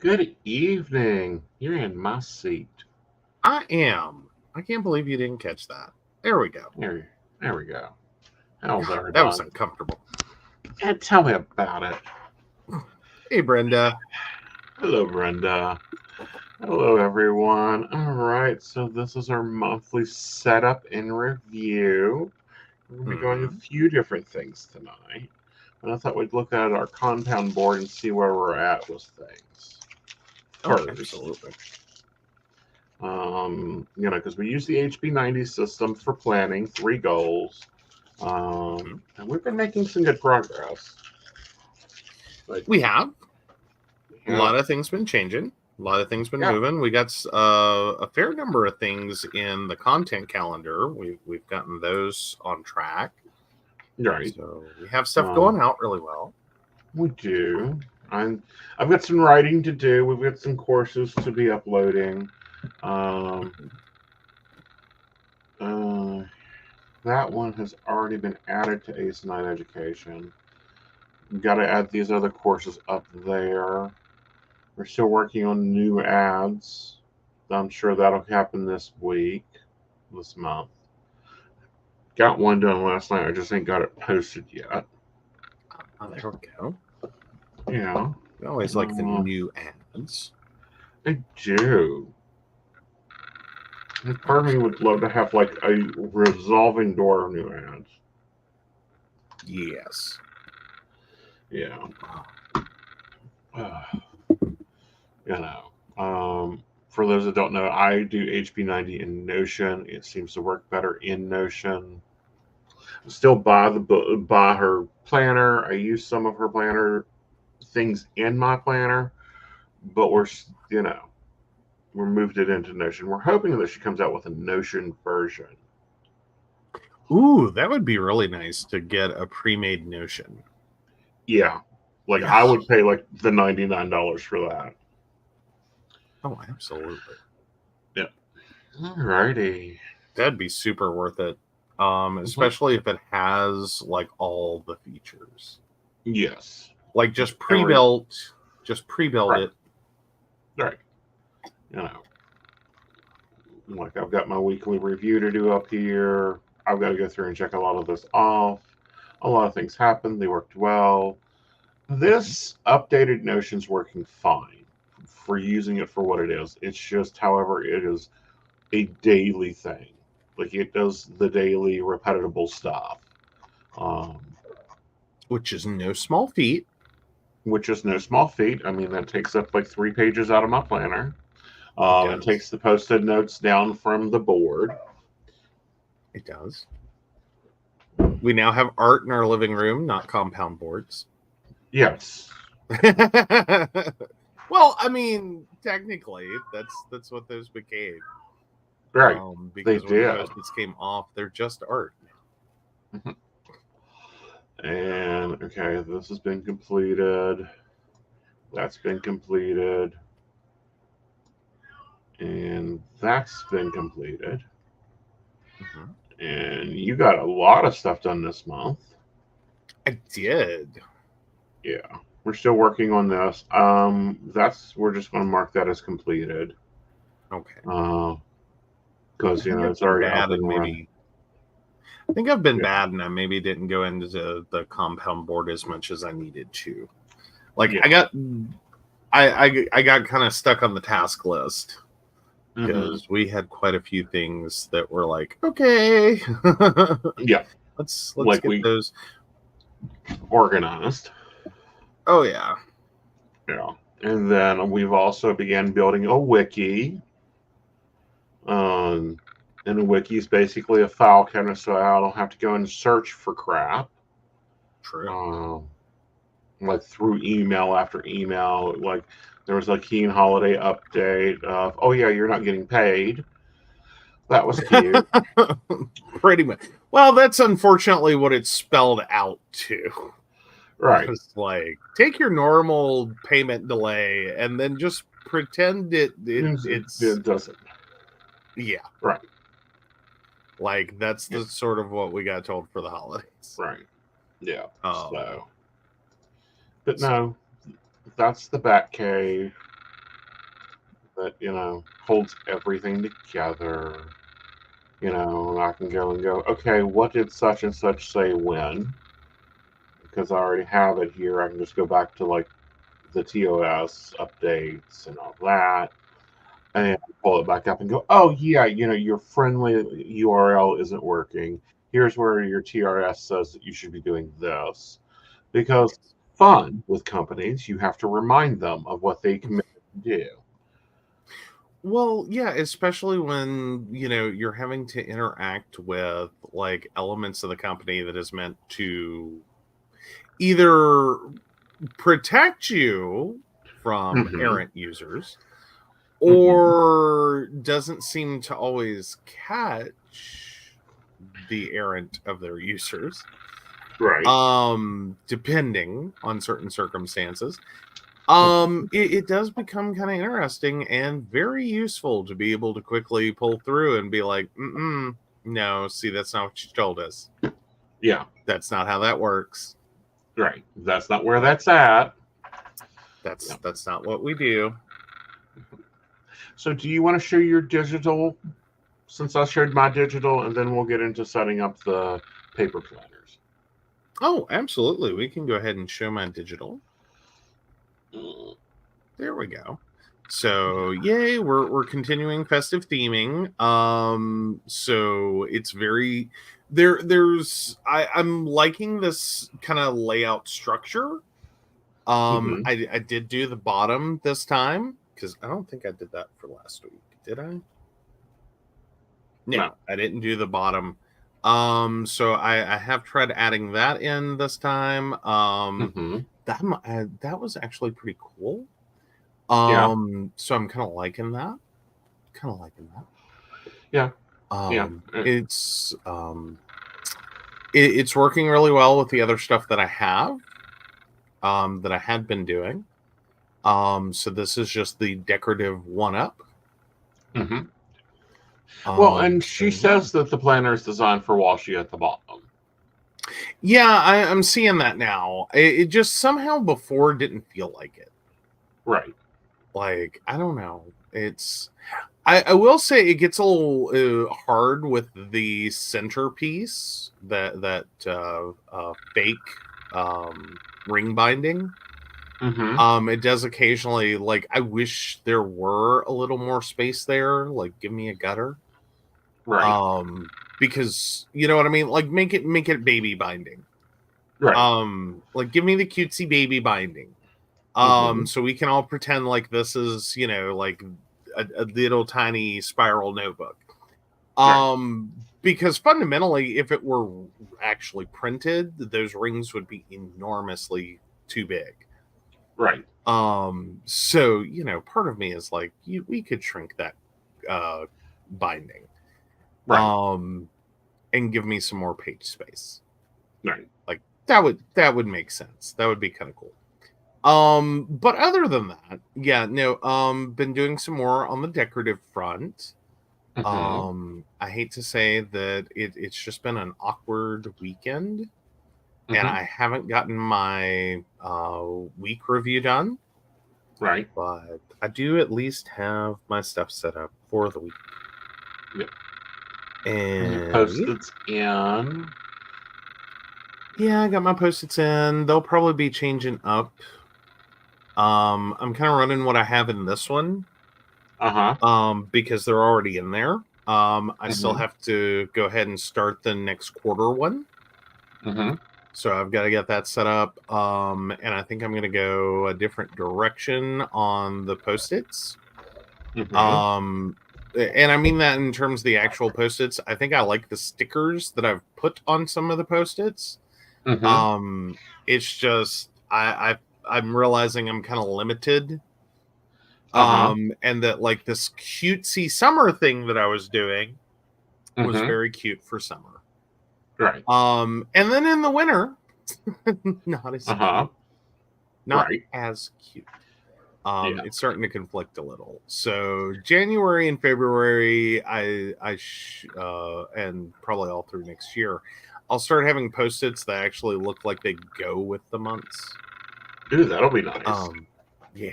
Good evening. You're in my seat. I am. I can't believe you didn't catch that. There we go. There we go. How's everybody? That was uncomfortable. And tell me about it. Hey, Brenda. Hello, Brenda. Hello, everyone. All right, so this is our monthly setup and review. We're going to be going a few different things tonight. And I thought we'd look at our compound board and see where we're at with things. First, absolutely. Because we use the HB90 system for planning 3 goals. And we've been making some good progress. We have. A lot of things been changing. A lot of things been moving. We got a fair number of things in the content calendar. We've gotten those on track. Right. So we have stuff going out really well. We do. I've got some writing to do. We've got some courses to be uploading. That one has already been added to Aeson Knight Education. We've got to add these other courses up there. We're still working on new ads. I'm sure that'll happen this month. Got one done last night. I just ain't got it posted yet. Oh, there we go. Yeah. I always like the new ads. I do. And part of me would love to have like a resolving door of new ads. Yes. Yeah. For those that don't know, I do HB90 in Notion. It seems to work better in Notion. I still buy her planner. I use some of her planner things in my planner, but we're moved it into Notion. We're hoping that she comes out with a Notion version. Ooh, that would be really nice to get a pre-made Notion. Yeah. I would pay like the $99 for that. Oh, absolutely. Yeah. Alrighty. That'd be super worth it. Especially if it has like all the features. Yes. Like just pre-built right. it. Right. Like I've got my weekly review to do up here. I've got to go through and check a lot of this off. A lot of things happened. They worked well. This updated Notion's working fine for using it for what it is. It's just, however, it is a daily thing. Like it does the daily repetitive stuff. Which is no small feat. I mean, that takes up like 3 pages out of my planner. It takes the posted notes down from the board. It does. We now have art in our living room, not compound boards. Yes. Well, I mean, technically, that's what those became. Right. Because when the post-its came off, they're just art. And okay, this has been completed. That's been completed. And that's been completed. And you got a lot of stuff done this month. I did. Yeah. We're still working on this. We're just going to mark that as completed. Okay. Because it's already up and running. I think I've been bad, and I maybe didn't go into the compound board as much as I needed to. Like I got kind of stuck on the task list because we had quite a few things that were like, okay, let's like get those organized. Oh yeah. And then we've also began building a wiki. And a wiki is basically a file kind of, so I don't have to go and search for crap. True. Like through email after email. Like there was a Keen holiday update of, oh yeah, you're not getting paid. That was cute. Pretty much. Well, that's unfortunately what it's spelled out to. Right. It's like, take your normal payment delay and then just pretend it doesn't. Yeah. Right. Like that's the sort of what we got told for the holidays. Right. Yeah. But no, that's the Batcave that, holds everything together. I can go and go, okay, what did such and such say when? Because I already have it here. I can just go back to like the TOS updates and all that. And pull it back up and go, oh yeah, your friendly URL isn't working. Here's where your TRS says that you should be doing this. Because fun with companies, you have to remind them of what they committed to do. Well, yeah, especially when, you're having to interact with like elements of the company that is meant to either protect you from errant users or doesn't seem to always catch the errant of their users. Right. Depending on certain circumstances. It does become kind of interesting and very useful to be able to quickly pull through and be like, no, see, that's not what you told us. Yeah. That's not how that works. Right. That's not where that's at. That's not what we do. So do you want to show your digital, since I showed my digital, and then we'll get into setting up the paper planners? Oh, absolutely. We can go ahead and show my digital. There we go. So yay, we're continuing festive theming. So it's very I'm liking this kind of layout structure. I did do the bottom this time because I don't think I did that for last week. Did I? No, I didn't do the bottom. So I have tried adding that in this time. That was actually pretty cool. So I'm kind of liking that. Yeah. It's working really well with the other stuff that I have, that I had been doing. So this is just the decorative one-up. Well, and she says that the planner is designed for washi at the bottom. Yeah, I'm seeing that now. It just somehow before didn't feel like it. Right. Like, I don't know. I will say it gets a little hard with the centerpiece, that fake ring binding. It does occasionally, like, I wish there were a little more space there. Like, give me a gutter. Right. Because you know what I mean? Like, make it baby binding. Right. Like, give me the cutesy baby binding. So we can all pretend like this is, like a little tiny spiral notebook. Because fundamentally, if it were actually printed, those rings would be enormously too big. Right. So, part of me is like, we could shrink that binding. Right. And give me some more page space. Right. Like that would make sense. That would be kind of cool. But other than that, been doing some more on the decorative front. I hate to say that it's just been an awkward weekend, and I haven't gotten my week review done. Right. But I do at least have my stuff set up for the week. Yep. And Post-its in. Yeah, I got my Post-its in. They'll probably be changing up. I'm kind of running what I have in this one. Because they're already in there. I still have to go ahead and start the next quarter one. So I've got to get that set up. And I think I'm going to go a different direction on the Post-its. And I mean that in terms of the actual Post-its. I think I like the stickers that I've put on some of the Post-its. It's just I'm realizing I'm kind of limited. And that like this cutesy summer thing that I was doing was very cute for summer. Right. And then in the winter, not as cute. Not as cute. It's starting to conflict a little. So January and February, and probably all through next year, I'll start having Post-its that actually look like they go with the months. Ooh, that'll be nice. Yeah,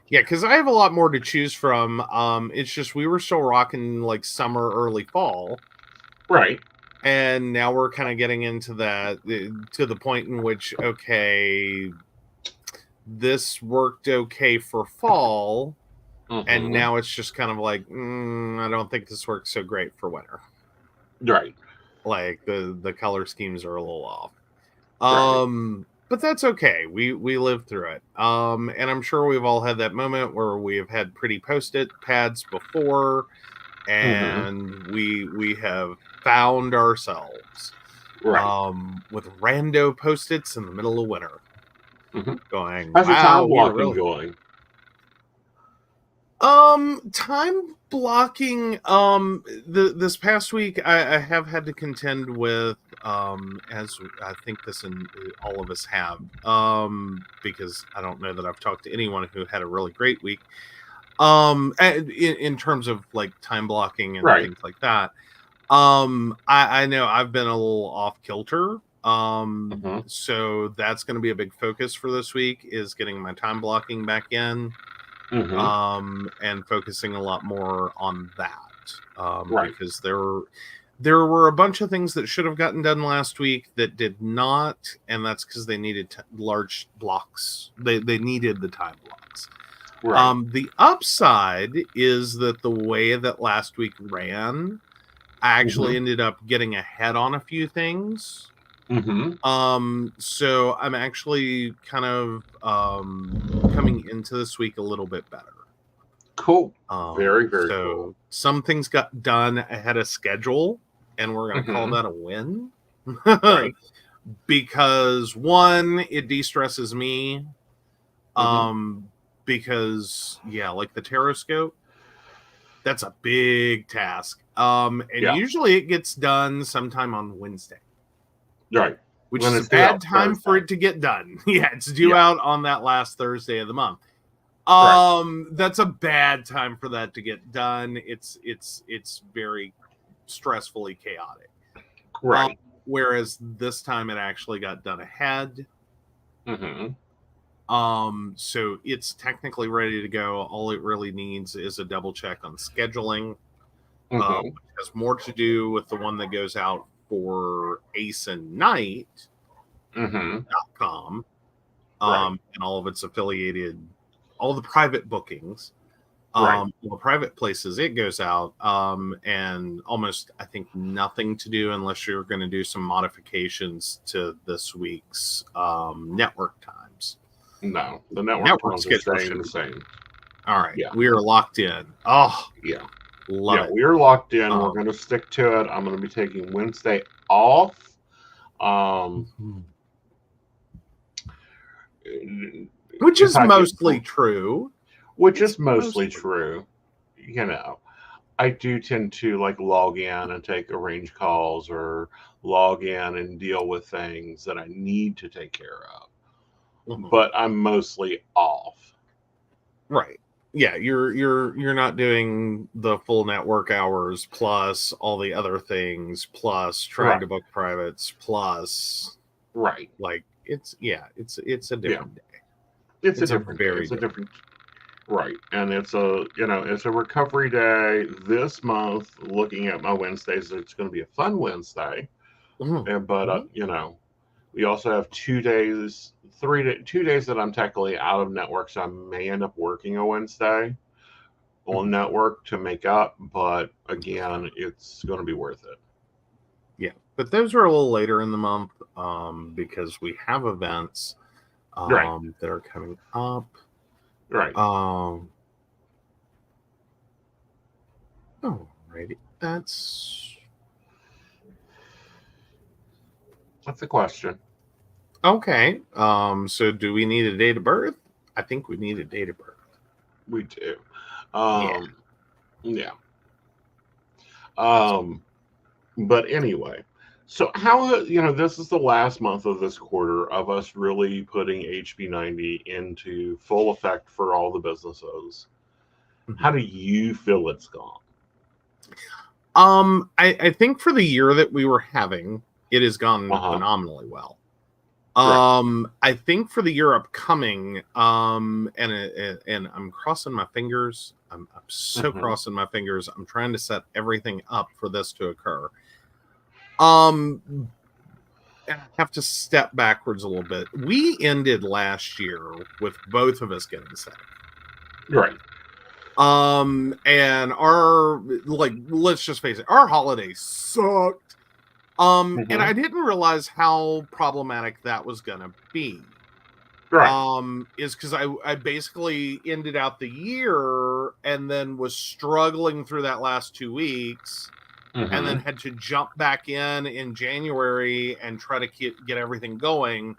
because I have a lot more to choose from. It's just we were still rocking like summer, early fall, right? And now we're kind of getting into that to the point in which, okay, this worked okay for fall, and now it's just kind of like, I don't think this works so great for winter. Right. Like the color schemes are a little off. But that's okay. We lived through it. And I'm sure we've all had that moment where we have had pretty Post-it pads before, and we have found ourselves with rando Post-its in the middle of winter. Going, how's your time blocking really going? Time blocking. This past week, I have had to contend with, as I think this and all of us have, because I don't know that I've talked to anyone who had a really great week. In terms of like time blocking and things like that. I know I've been a little off kilter. So that's going to be a big focus for this week, is getting my time blocking back in. And focusing a lot more on that. Because there were a bunch of things that should have gotten done last week that did not, and that's because they needed large blocks. They needed the time blocks. The upside is that the way that last week ran, I actually ended up getting ahead on a few things. So I'm actually kind of coming into this week a little bit better. Cool. Very cool. Some things got done ahead of schedule, and we're going to call that a win. Because one, it de-stresses me. Because like the Taroscope, that's a big task. And usually it gets done sometime on Wednesday. Right. Which is a bad time for it to get done. It's due out on that last Thursday of the month. That's a bad time for that to get done. It's very stressfully chaotic. Right. Whereas this time it actually got done ahead. So it's technically ready to go. All it really needs is a double check on scheduling. Which has more to do with the one that goes out for Aeson Knight .com, and all of its affiliated, all the private bookings, the private places it goes out, and almost, I think, nothing to do unless you're going to do some modifications to this week's network times. No, the network schedule is the same. All right, we are locked in. Oh, love it. We are locked in. We're going to stick to it. I'm going to be taking Wednesday off. Which is mostly true. Which is mostly true. You know, I do tend to like log in and arrange calls, or log in and deal with things that I need to take care of. But I'm mostly off. Right. Yeah, you're not doing the full network hours plus all the other things plus trying to book privates plus like it's a different day. It's a different. Right. And it's a, it's a recovery day this month. Looking at my Wednesdays, it's going to be a fun Wednesday. But, we also have 2 days, 2 days that I'm technically out of network. So I may end up working a Wednesday on network to make up. But again, it's going to be worth it. Yeah. But those are a little later in the month because we have events that are coming up. Right. Alrighty. That's a question. Okay. So do we need a date of birth? I think we need a date of birth. We do. Yeah. But anyway, so how, this is the last month of this quarter of us really putting HB90 into full effect for all the businesses. How do you feel it's gone? I think for the year that we were having, it has gone phenomenally well. I think for the year upcoming, and I'm crossing my fingers. I'm so crossing my fingers. I'm trying to set everything up for this to occur. I have to step backwards a little bit. We ended last year with both of us getting sick. Right. And our, let's just face it, our holidays sucked. And I didn't realize how problematic that was gonna be. Right. Is because I basically ended out the year and then was struggling through that last 2 weeks, and then had to jump back in January and try to get everything going.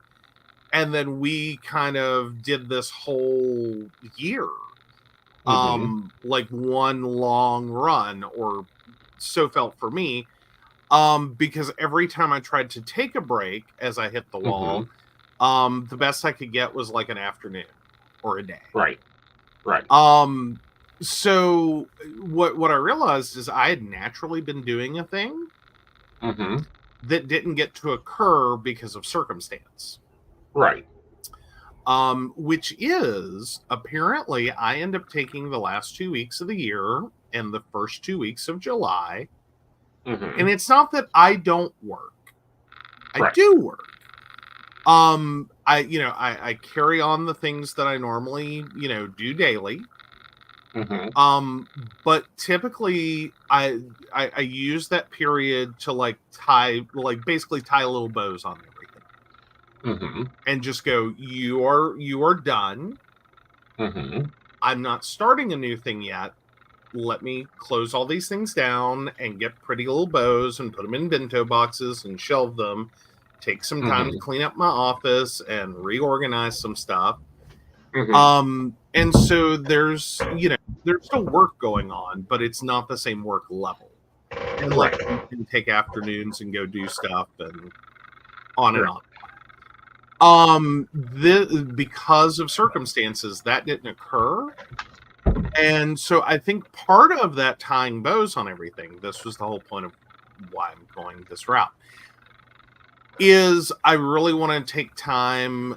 And then we kind of did this whole year, like one long run, or so felt for me. Because every time I tried to take a break as I hit the wall, the best I could get was like an afternoon or a day. Right. So what I realized is I had naturally been doing a thing that didn't get to occur because of circumstance. Right. Which is apparently I end up taking the last 2 weeks of the year and the first 2 weeks of July. And it's not that I don't work. I do work. I carry on the things that I normally, do daily. But typically I use that period to basically tie little bows on everything. And just go, you are done. I'm not starting a new thing yet. Let me close all these things down and get pretty little bows and put them in bento boxes and shelve them. Take some time to clean up my office and reorganize some stuff. And so there's still work going on, but it's not the same work level. And you can take afternoons and go do stuff and on and on. Because of circumstances, that didn't occur. And so I think part of that tying bows on everything, this was the whole point of why I'm going this route, is I really want to take time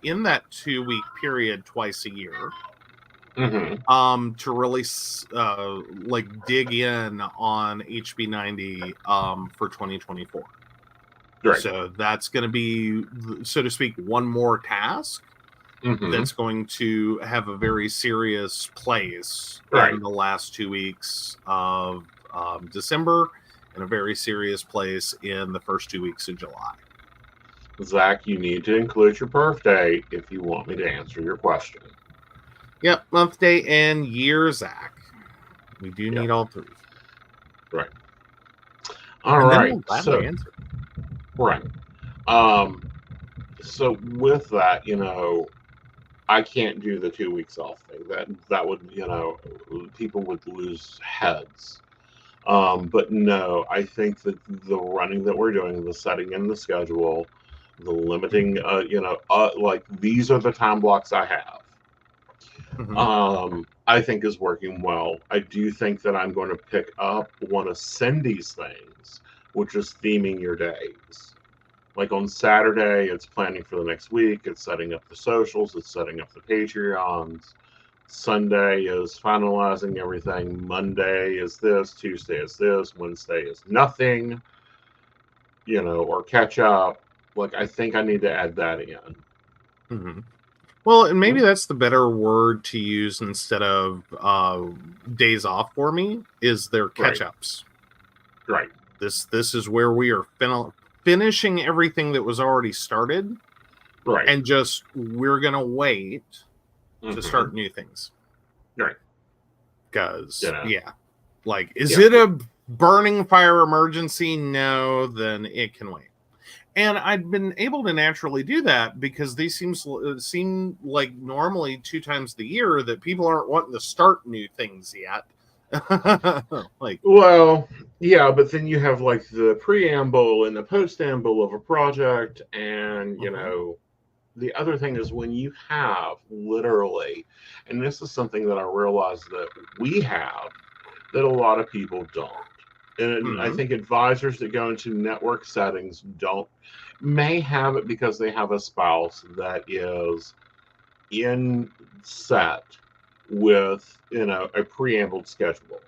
in that 2-week period twice a year to really dig in on HB90 for 2024. Right. So that's going to be, so to speak, one more task that's going to have a very serious place in the last 2 weeks of December, and a very serious place in the first 2 weeks of July. Zach, you need to include your birthday if you want me to answer your question. Yep, month, day, and year, Zach. We do need all three. Right. All right. Right. So with that, I can't do the 2 weeks off thing. That would, people would lose heads. But no, I think that the running that we're doing, the setting in the schedule, the limiting, these are the time blocks I have. I think is working well. I do think that I'm going to pick up one of Cindy's things, which is theming your days. Like on Saturday, it's planning for the next week. It's setting up the socials. It's setting up the Patreons. Sunday is finalizing everything. Monday is this. Tuesday is this. Wednesday is nothing. Or catch up. Like, I think I need to add that in. Mm-hmm. Well, and maybe that's the better word to use instead of days off for me, is their catch-ups. Right. This is where we are finishing everything that was already started. Right. And just, we're going to wait to start new things. Right. Because, like, is it a burning fire emergency? No, then it can wait. And I've been able to naturally do that because these seem like normally 2 times the year that people aren't wanting to start new things yet. Well, yeah, but then you have like the preamble and the postamble of a project, and the other thing is when you have literally, and this is something that I realized that we have that a lot of people don't. And I think advisors that go into network settings may have it because they have a spouse that is in set with, a preambled schedule.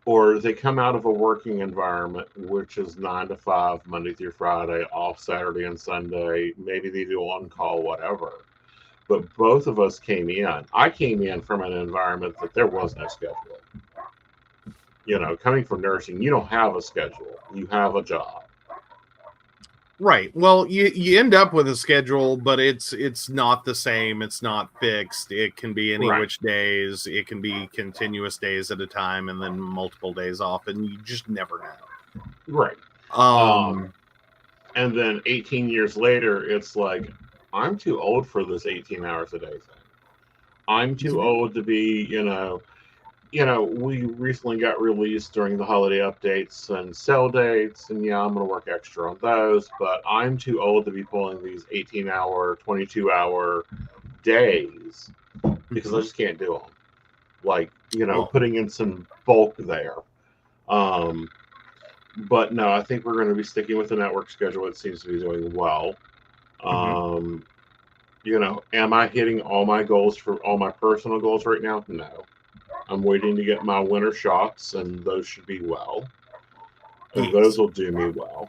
Or they come out of a working environment, which is 9 to 5, Monday through Friday, off Saturday and Sunday. Maybe they do on call, whatever. But both of us came in. I came in from an environment that there was no schedule. Coming from nursing, you don't have a schedule. You have a job. Right. Well, you end up with a schedule, but it's not the same. It's not fixed. It can be any which days. It can be continuous days at a time, and then multiple days off, and you just never know. Right. And then 18 years later, it's like, I'm too old for this 18 hours a day thing. I'm too old to be, we recently got released during the holiday updates and sell dates, and I'm going to work extra on those, but I'm too old to be pulling these 18-hour, 22-hour days because I just can't do them. Like, putting in some bulk there. But no, I think we're going to be sticking with the network schedule. It seems to be doing well. Am I hitting all my goals for all my personal goals right now? No. I'm waiting to get my winter shots, and those should be well. And those will do me well.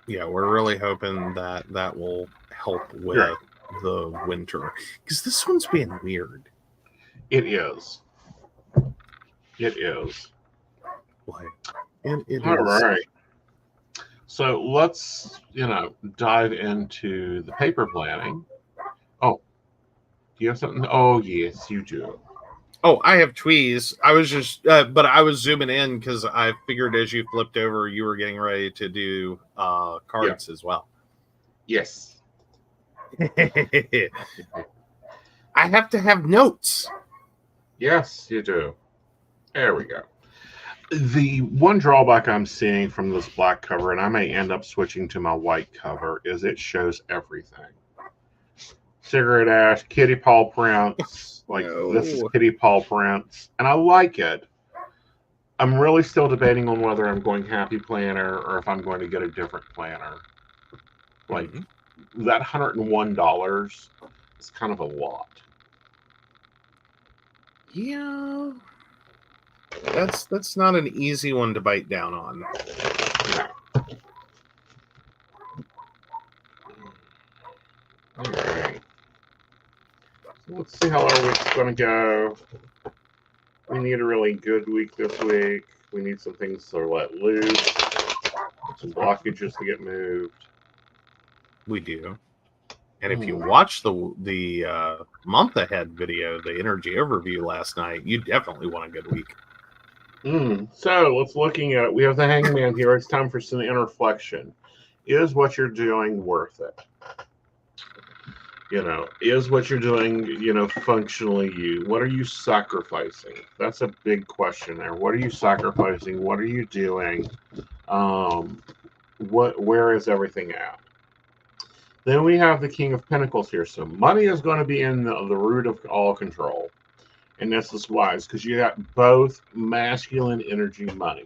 Yeah, we're really hoping that will help with the winter. Because this one's being weird. It is. It is. All right. So let's, dive into the paper planning. Oh, do you have something? Oh, yes, you do. Oh, I have tweez. I was just, but I was zooming in because I figured as you flipped over, you were getting ready to do cards as well. Yes. I have to have notes. Yes, you do. There we go. The one drawback I'm seeing from this black cover, and I may end up switching to my white cover, is it shows everything. Cigarette ash, kitty paw prints. This is kitty paw prints, and I like it. I'm really still debating on whether I'm going happy planner or if I'm going to get a different planner. That $101 is kind of a lot. Yeah. That's not an easy one to bite down on. All right. So let's see how our week's going to go. We need a really good week this week. We need some things to let loose, some blockages to get moved. We do. And if you watch the month ahead video, the energy overview last night, you definitely want a good week. So let's looking at it. We have the Hangman here. It's time for some interflection. Is what you're doing worth it? Is what you're doing, functionally you? What are you sacrificing? That's a big question there. What are you sacrificing? What are you doing? Where is everything at? Then we have the King of Pentacles here. So money is going to be in the root of all control. And this is wise because you got both masculine energy money.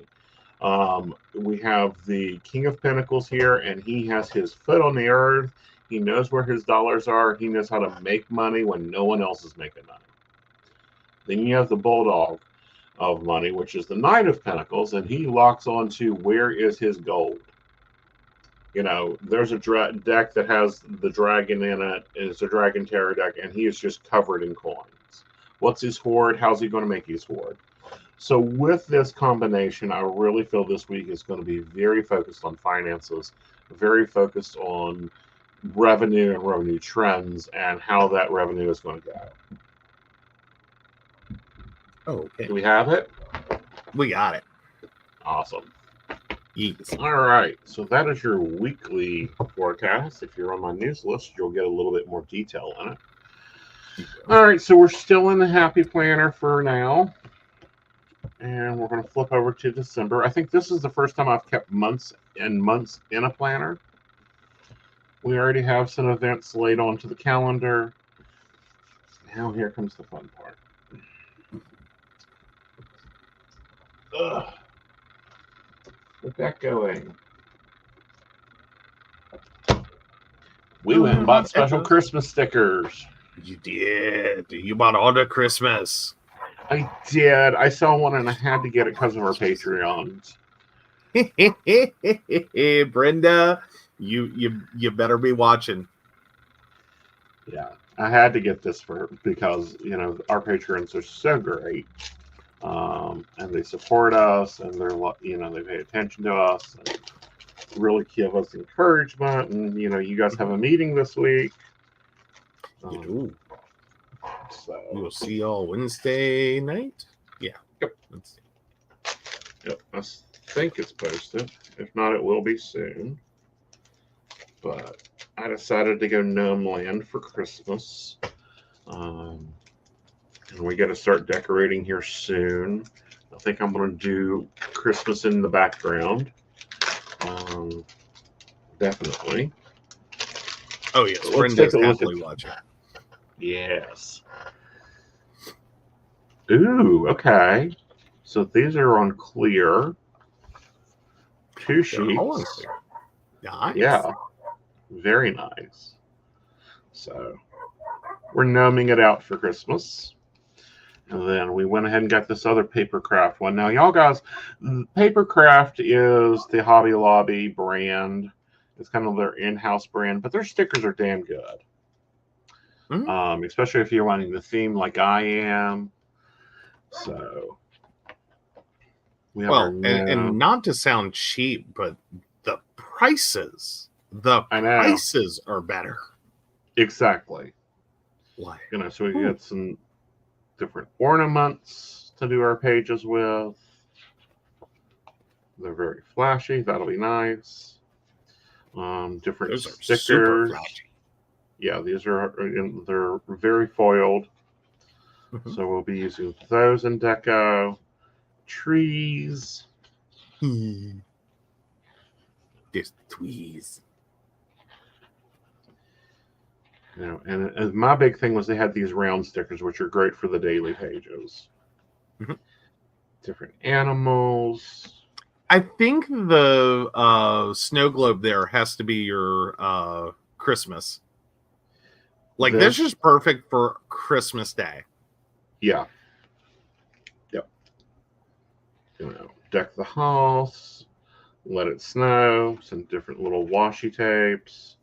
We have the King of Pentacles here, and he has his foot on the earth. He knows where his dollars are. He knows how to make money when no one else is making money. Then you have the bulldog of money, which is the Knight of Pentacles, and he locks on to where is his gold. You know, there's a deck that has the dragon in it, and it's a dragon tarot deck, and he is just covered in coins. What's his hoard? How's he going to make his hoard? So with this combination, I really feel this week is going to be very focused on finances, very focused on revenue and revenue trends, and how that revenue is going to go. Oh, okay. Do we have it? We got it. Awesome. Yes. All right. So that is your weekly forecast. If you're on my news list, you'll get a little bit more detail in it. All right. So we're still in the Happy Planner for now. And we're going to flip over to December. I think this is the first time I've kept months and months in a planner. We already have some events laid onto the calendar. Now here comes the fun part. Ugh. Get that going. We went and bought special Christmas stickers. You did. You bought all the Christmas. I did. I saw one and I had to get it because of our Patreons. Brenda, you better be watching. Yeah, I had to get this because you know our patrons are so great, and they support us, and they're they pay attention to us, and really give us encouragement. And you know, you guys have a meeting this week. You do. So we'll see y'all Wednesday night. Yeah. Yep. Yep. I think it's posted. If not, it will be soon. But I decided to go Gnome Land for Christmas. And we got to start decorating here soon. I think I'm going to do Christmas in the background. Definitely. Oh, yes. Brenda's happily watching. Yes. Ooh, okay. So these are on clear. 2 sheets. Nice. Yeah. Very nice. So we're gnoming it out for Christmas. And then we went ahead and got this other Papercraft one. Now, y'all guys, Papercraft is the Hobby Lobby brand. It's kind of their in-house brand, but their stickers are damn good. Mm-hmm. Especially if you're wanting the theme like I am. So we have and not to sound cheap, but the prices are better. Exactly. Why? You know, so we get some different ornaments to do our pages with. They're very flashy. That'll be nice. Different Those stickers. Are super flashy. Yeah, these are they're very foiled. Mm-hmm. So we'll be using those in deco. Trees. There's trees. You know, and my big thing was they had these round stickers, which are great for the daily pages. Mm-hmm. Different animals. I think the snow globe there has to be your Christmas. Like this is perfect for Christmas Day. Yeah. Yep. You know, deck the house, let it snow, some different little washi tapes.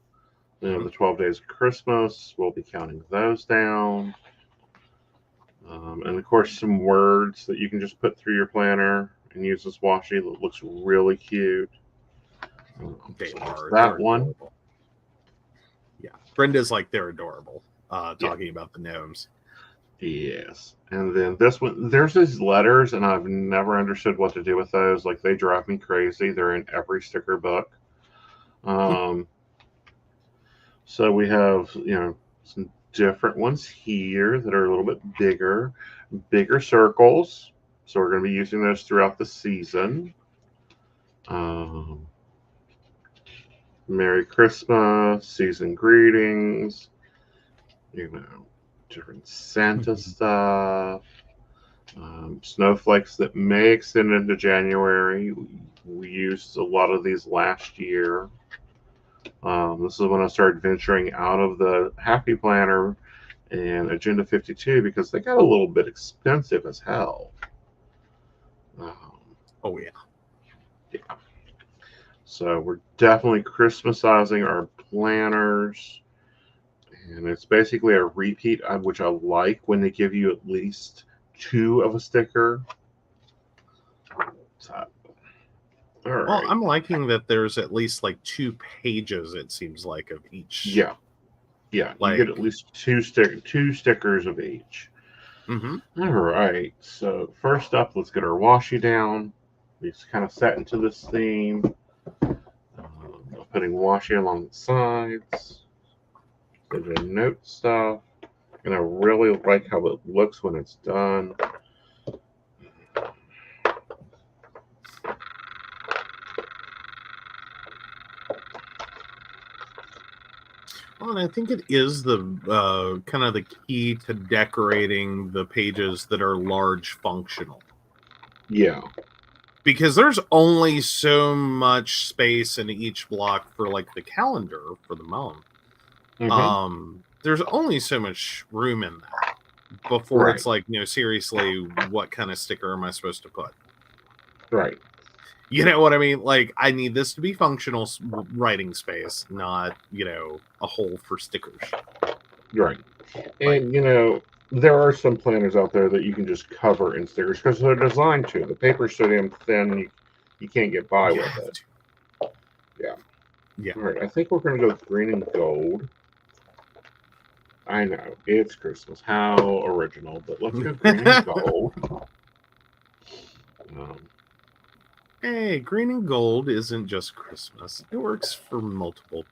You know, the 12 days of Christmas, we'll be counting those down. And of course, some words that you can just put through your planner and use this washi that looks really cute. That one. Adorable. Yeah. Brenda's like, they're adorable. Talking about the gnomes. Yes. And then this one, there's these letters, and I've never understood what to do with those. Like, they drive me crazy. They're in every sticker book. So we have, you know, some different ones here that are a little bit bigger circles. So we're going to be using those throughout the season. Merry Christmas, season greetings, you know, different Santa stuff, snowflakes that may extend into January. We used a lot of these last year. This is when I started venturing out of the Happy Planner and Agenda 52 because they got a little bit expensive as hell. Oh, yeah. Yeah. So we're definitely Christmasizing our planners. And it's basically a repeat, which I like when they give you at least 2 of a sticker. So, all right. Well, I'm liking that there's at least like 2 pages, it seems like, of each. Yeah. Yeah. Like, you get at least 2 stickers of each. Mm-hmm. All right. So first up, let's get our washi down. We just kind of set into this theme. Putting washi along the sides. The note stuff. And I really like how it looks when it's done. Well, and I think it is the kind of the key to decorating the pages that are large functional. Yeah. Because there's only so much space in each block for like the calendar for the month. Mm-hmm. There's only so much room in that before Right. it's like, seriously, what kind of sticker am I supposed to put? Right. You know what I mean? Like, I need this to be functional writing space, not, a hole for stickers. Right. And, there are some planners out there that you can just cover in stickers because they're designed to. The paper's so damn thin, you can't get by with it. Yeah. Yeah. All right. I think we're going to go green and gold. I know. It's Christmas. How original. But let's go green and gold. Hey, green and gold isn't just Christmas. It works for multiple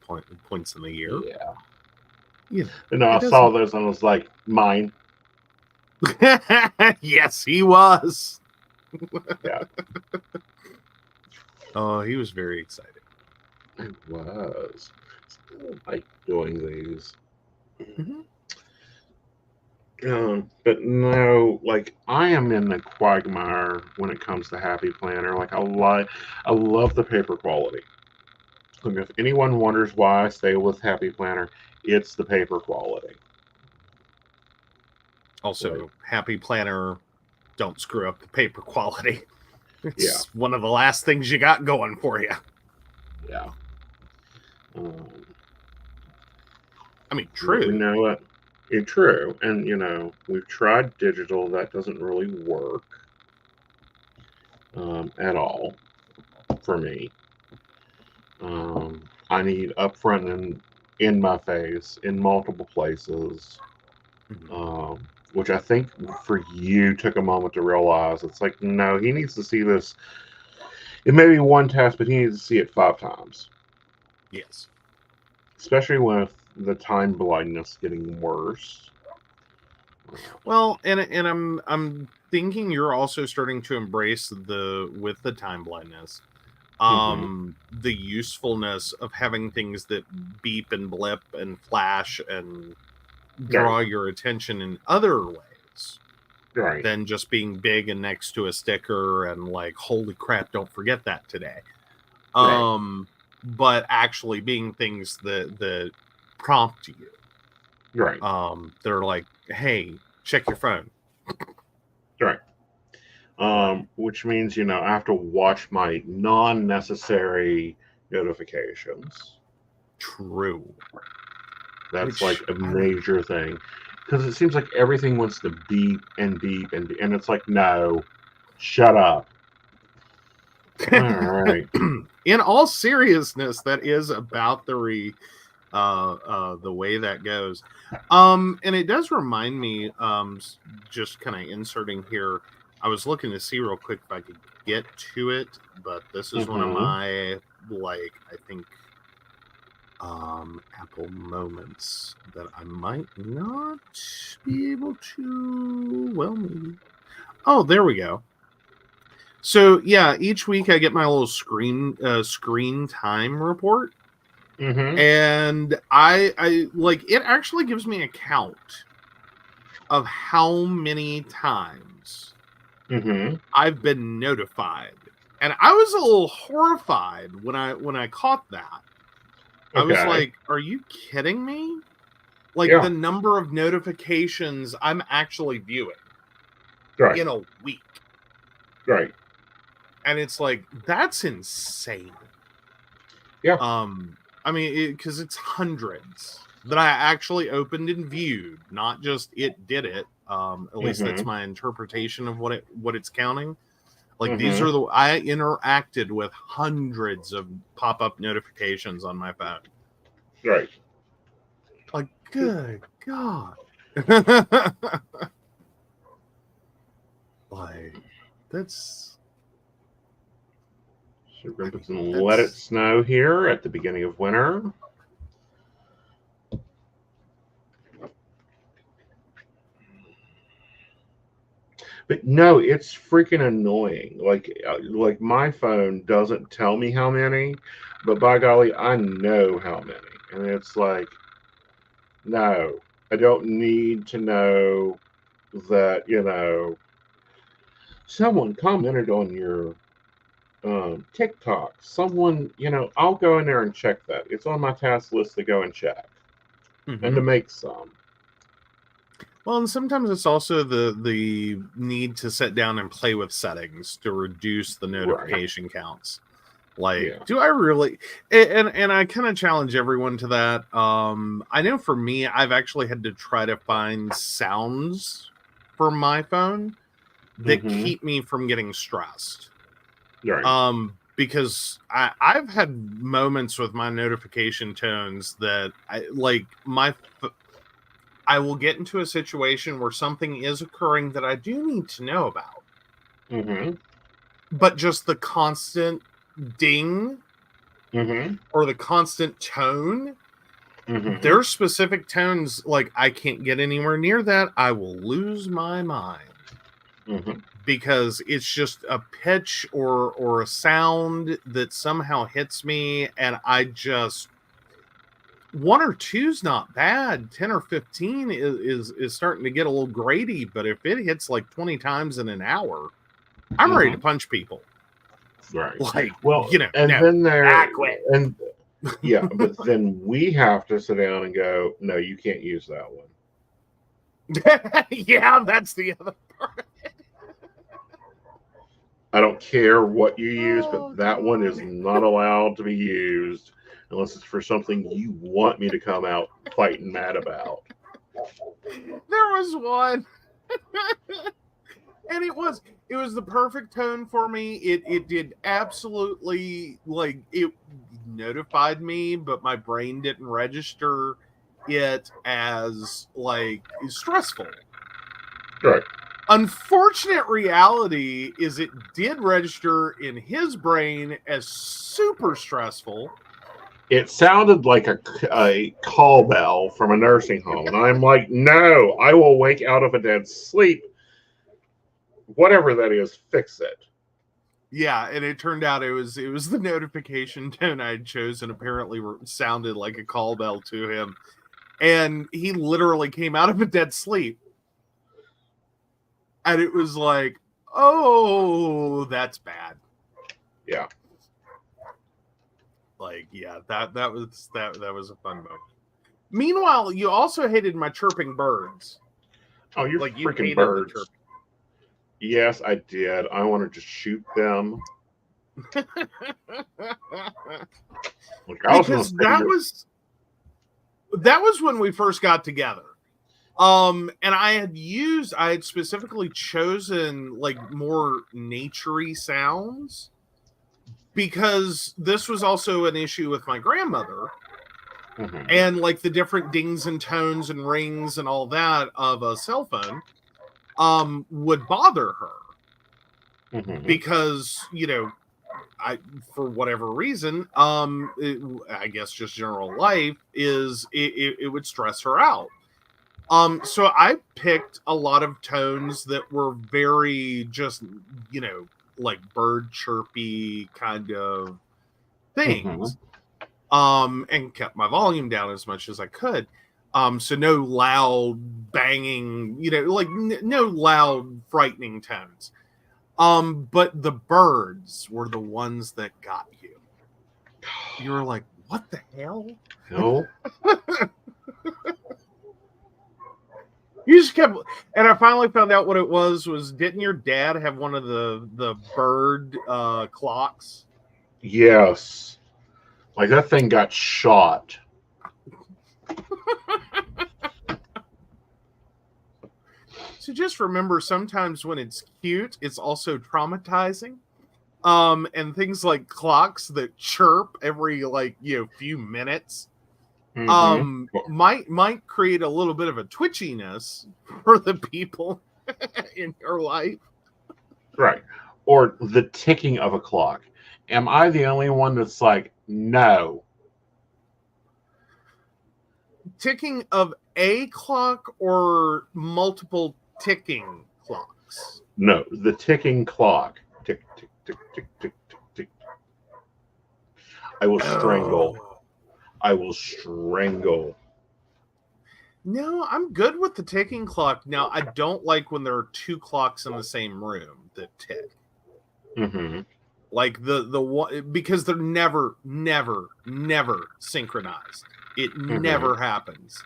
points in the year. Yeah. I saw those and I was like, mine. Yes, he was. Yeah. Oh, he was very excited. I was. Still like doing these. Mm-hmm. But no, like I am in the quagmire when it comes to Happy Planner. Like I love the paper quality. Like if anyone wonders why I stay with Happy Planner, it's the paper quality. Also, Happy Planner, don't screw up the paper quality. It's one of the last things you got going for you. Yeah. I mean, true. You know what? It's true. And, we've tried digital. That doesn't really work at all for me. I need upfront and in my face in multiple places, which I think for you took a moment to realize. It's like, no, he needs to see this. It may be one test, but he needs to see it 5 times. Yes. Especially with the time blindness getting worse. Well, and I'm thinking you're also starting to embrace with the time blindness, the usefulness of having things that beep and blip and flash and draw your attention in other ways than just being big and next to a sticker and like, holy crap, don't forget that today. But actually being things that prompt you. Right. They're like, hey, check your phone. Right. Which means, I have to watch my non-necessary notifications. True. That's like a major thing. Because it seems like everything wants to beep and beep and it's like, no, shut up. All right. In all seriousness, that is about the way that goes. And it does remind me, just kind of inserting here, I was looking to see real quick if I could get to it, but this is one of my, like, I think, Apple moments that I might not be able to, well, maybe. Oh, there we go. So yeah, each week I get my little screen time report. And I like it actually gives me a count of how many times I've been notified, and I was a little horrified when I caught that. I was like, are you kidding me? Like the number of notifications I'm actually viewing in a week. Right. And it's like, that's insane. Yeah. I mean, because it's hundreds that I actually opened and viewed, not just it did it. At least that's my interpretation of what it's counting. Like these are I interacted with hundreds of pop-up notifications on my phone. Right. Like, good God. Like, that's... So we're going to put some Let It Snow here at the beginning of winter. But no, it's freaking annoying. Like my phone doesn't tell me how many, but by golly, I know how many. And it's like, no, I don't need to know that, someone commented on your TikTok. Someone, I'll go in there and check that. It's on my task list to go and check and to make some. Well, and sometimes it's also the need to sit down and play with settings to reduce the notification counts. Like, do I really? And I kind of challenge everyone to that. I know for me, I've actually had to try to find sounds for my phone that keep me from getting stressed. Right. Because I've had moments with my notification tones that I will get into a situation where something is occurring that I do need to know about. But just the constant ding or the constant tone, there's specific tones, like I can't get anywhere near that. I will lose my mind. Because it's just a pitch or a sound that somehow hits me, and I just... 1 or 2's not bad. 10 or 15 is starting to get a little grady, but if it hits like 20 times in an hour, I'm ready to punch people. Right. Like, and then and yeah, but then we have to sit down and go, no, you can't use that one. Yeah, that's the other part. I don't care what you use, but that one is not allowed to be used unless it's for something you want me to come out fighting mad about. There was one. And it was the perfect tone for me. It did absolutely, like, it notified me, but my brain didn't register it as like stressful. Right. Unfortunate reality is it did register in his brain as super stressful. It sounded like a call bell from a nursing home. And I'm like, no, I will wake out of a dead sleep. Whatever that is, fix it. Yeah, and it turned out it was the notification tone I had chosen. Apparently sounded like a call bell to him. And he literally came out of a dead sleep. And it was like, oh, that's bad. Yeah. Like, yeah, that was a fun moment. Meanwhile, you also hated my chirping birds. Oh, you're like, freaking birds. Yes, I did. I wanted to shoot them. Because that was when we first got together. And I had specifically chosen like more naturey sounds because this was also an issue with my grandmother. And like the different dings and tones and rings and all that of a cell phone would bother her because, for whatever reason, I guess just general life is it would stress her out. So I picked a lot of tones that were very just, like bird chirpy kind of things. And kept my volume down as much as I could. So no loud banging, like no loud frightening tones. But the birds were the ones that got you. You were like, what the hell? No. You just kept, and I finally found out what it was. Didn't your dad have one of the bird clocks? Yes. Like that thing got shot. So just remember, sometimes when it's cute, it's also traumatizing. And things like clocks that chirp every few minutes, might create a little bit of a twitchiness for the people in your life. Right. Or the ticking of a clock. Am I the only one that's like, no? Ticking of a clock or multiple ticking clocks? No, the ticking clock. Tick, tick, tick, tick, tick, tick, tick. I will strangle. I will strangle. No, I'm good with the ticking clock. Now, I don't like when there are two clocks in the same room that tick. Mm-hmm. Like the one, because they're never synchronized. It never happens.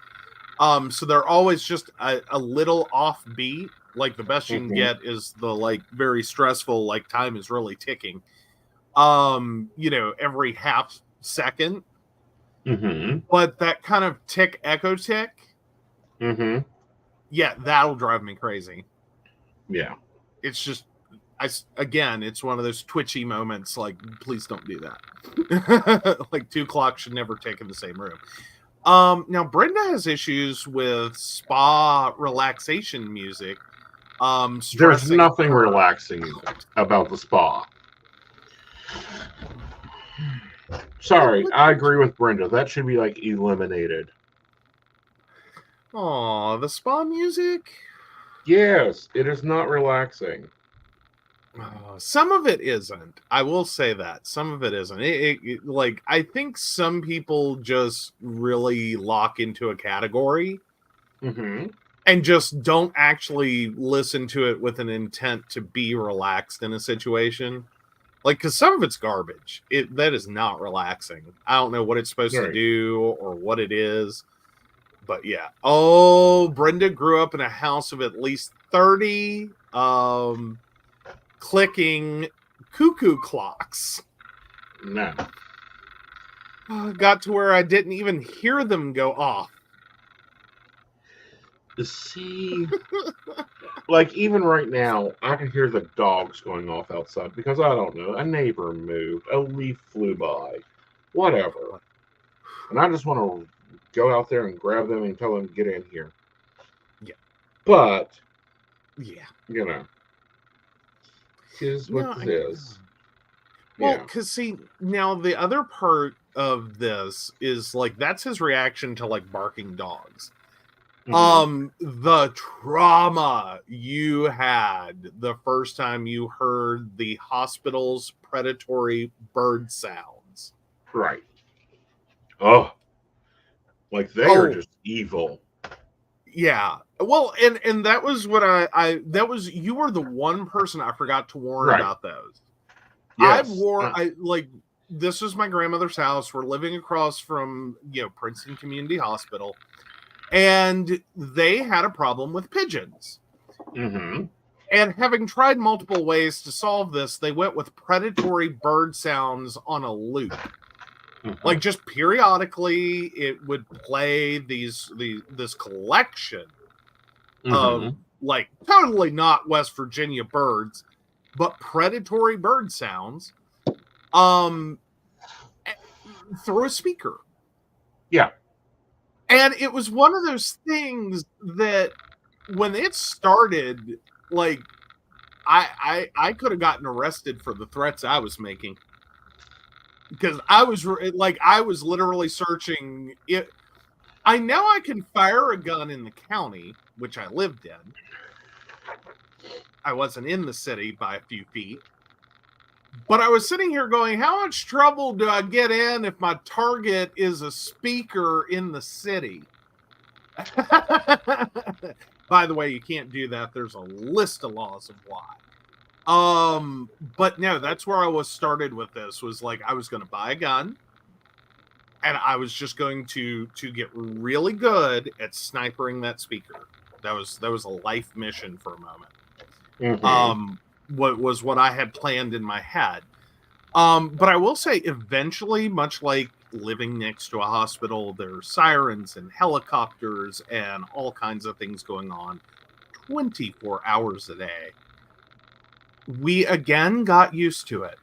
So they're always just a little offbeat. Like the best you can get is the very stressful, time is really ticking. Every half second. But that kind of tick echo tick. Yeah, that'll drive me crazy. Yeah. It's just it's one of those twitchy moments. Like, please don't do that. Like, two clocks should never tick in the same room. Now Brenda has issues with spa relaxation music. There's nothing relaxing about the spa. Sorry, I agree with Brenda. That should be eliminated. Oh, the spa music? Yes, it is not relaxing. Some of it isn't. I will say that. Some of it isn't. I think some people just really lock into a category and just don't actually listen to it with an intent to be relaxed in a situation. Because some of it's garbage. That is not relaxing. I don't know what it's supposed to do or what it is. But yeah. Oh, Brenda grew up in a house of at least 30 clicking cuckoo clocks. No. Got to where I didn't even hear them go off. See, even right now, I can hear the dogs going off outside because I don't know, a neighbor moved, a leaf flew by, whatever. And I just want to go out there and grab them and tell them to get in here. Yeah. But, yeah, is what it is. Well, because see, now the other part of this is that's his reaction to barking dogs. The trauma you had the first time you heard the hospital's predatory bird sounds. Right. Oh. They are just evil. Yeah. Well, and that was what you were the one person I forgot to warn about those. Yes. This is my grandmother's house. We're living across from, Princeton Community Hospital. And they had a problem with pigeons. And having tried multiple ways to solve this, they went with predatory bird sounds on a loop. Just periodically, it would play this collection of totally not West Virginia birds, but predatory bird sounds through a speaker. Yeah. And it was one of those things that when it started, I could have gotten arrested for the threats I was making. Because I was literally searching it. I know I can fire a gun in the county, which I lived in. I wasn't in the city by a few feet. But I was sitting here going, how much trouble do I get in if my target is a speaker in the city? By the way, you can't do that. There's a list of laws of why. But no, that's where I was started with this, was I was going to buy a gun. and I was just going to get really good at snipering that speaker. That was a life mission for a moment. What I had planned in my head. But I will say, eventually, much like living next to a hospital, there are sirens and helicopters and all kinds of things going on 24 hours a day. We again got used to it.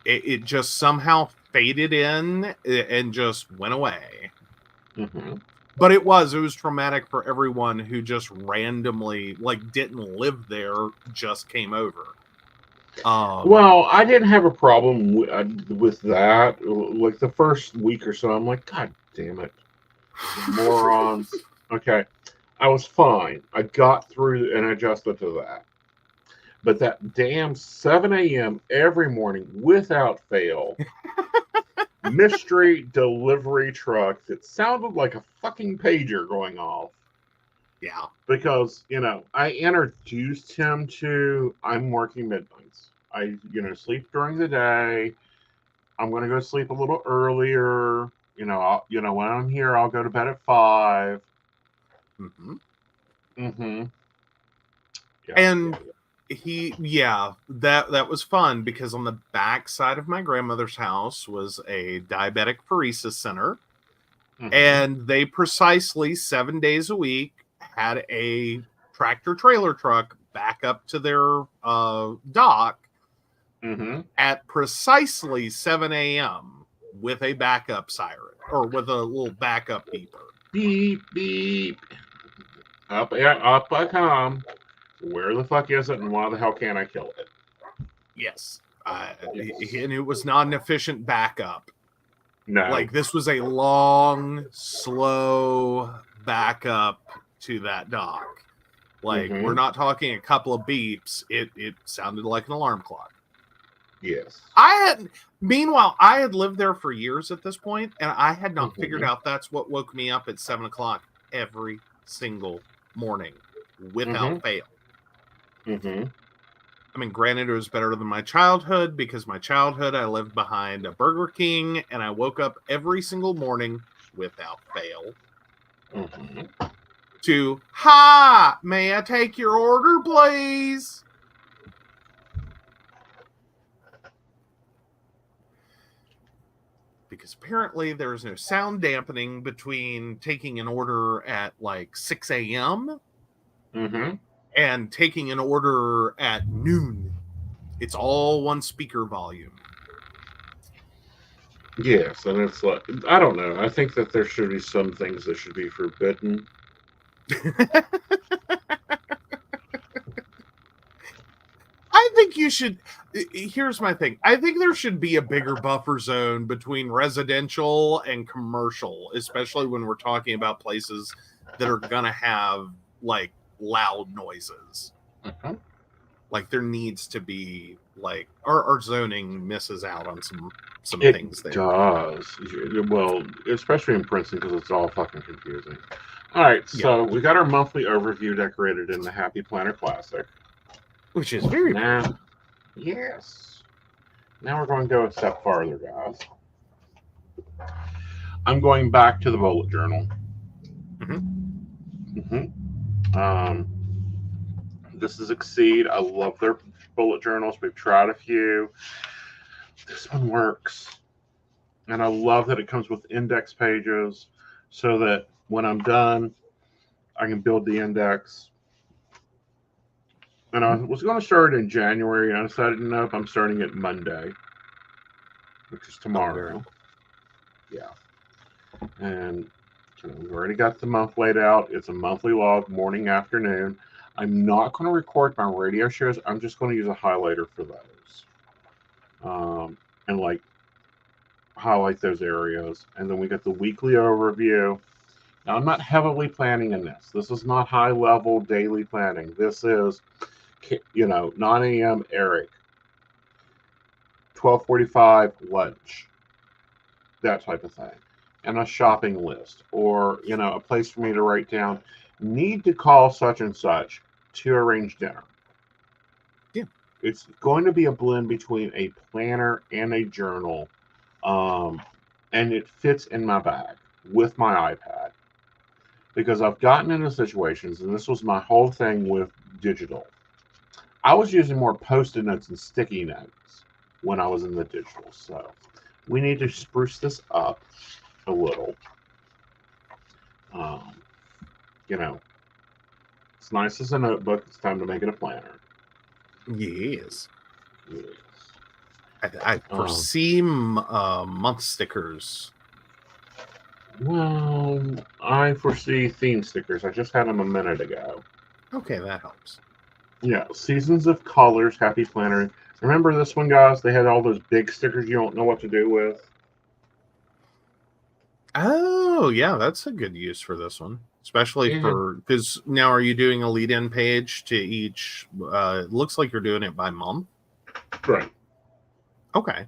It just somehow faded in and just went away. But it was traumatic for everyone who just randomly, like, didn't live there, just came over. Well, I didn't have a problem with that. Like the first week or so, I'm like, God damn it, morons. Okay, I was fine. I got through and adjusted to that. But that damn 7 a.m. every morning, without fail, mystery delivery truck that sounded like a fucking pager going off. Yeah. Because, I introduced him to, I'm working midnights. I, sleep during the day. I'm going to go sleep a little earlier. When I'm here, I'll go to bed at 5. Yeah, and that was fun because on the back side of my grandmother's house was a diabetic phoresis center. And they precisely 7 days a week had a tractor trailer truck back up to their dock at precisely 7 a.m. with a backup siren or with a little backup beeper. Beep, beep. Up I come. Where the fuck is it, and why the hell can't I kill it? Yes. And it was not an efficient backup. No. Like, this was a long, slow backup to that dock. Like, we're not talking a couple of beeps. It sounded like an alarm clock. Yes. Meanwhile, I had lived there for years at this point, and I had not figured out that's what woke me up at 7 o'clock every single morning without fail. I mean, granted, it was better than my childhood because my childhood, I lived behind a Burger King, and I woke up every single morning without fail to, "Hi, may I take your order, please?" Because apparently there's no sound dampening between taking an order at like 6 a.m. And taking an order at noon. It's all one speaker volume. Yes, and it's like, I don't know. I think that there should be some things that should be forbidden. I think you should. Here's my thing. I think there should be a bigger buffer zone between residential and commercial, especially when we're talking about places that are going to have like loud noises. Like, there needs to be, like, our zoning misses out on some things there. It does. Well, especially in Princeton, because it's all fucking confusing. All right, so we got our monthly overview decorated in the Happy Planner Classic. Which is very now, yes. Now we're going to go a step farther, guys. I'm going back to the bullet journal. This is Exceed. I love their bullet journals. We've tried a few. This one works. And I love that it comes with index pages so that when I'm done, I can build the index. And I was going to start in January, and I decided, nope, I'm starting it Monday, which is tomorrow. And we've already got the month laid out. It's a monthly log, morning, afternoon. I'm not going to record my radio shows. I'm just going to use a highlighter for those. And like highlight those areas. And then we get the weekly overview. Now, I'm not heavily planning in this. This is not high level daily planning. This is, 9 a.m. Eric, 12:45 lunch, that type of thing. And a shopping list, or a place for me to write down, need to call such and such to arrange dinner. It's going to be a blend between a planner and a journal And it fits in my bag with my iPad. Because I've gotten into situations, and this was my whole thing with digital. I was using more Post-it notes and sticky notes when I was in the digital. So we need to spruce this up a little. Um, you know, it's nice as a notebook. It's time to make it a planner. Yes. Yes. I foresee month stickers. Well, I foresee theme stickers. I just had them a minute ago. Okay, that helps. Yeah, Seasons of Colors, Happy Planner. Remember this one, guys? They had all those big stickers you don't know what to do with. Oh, yeah, that's a good use for this one. Especially because now are you doing a lead-in page to each? It looks like you're doing it by month. Right. Okay.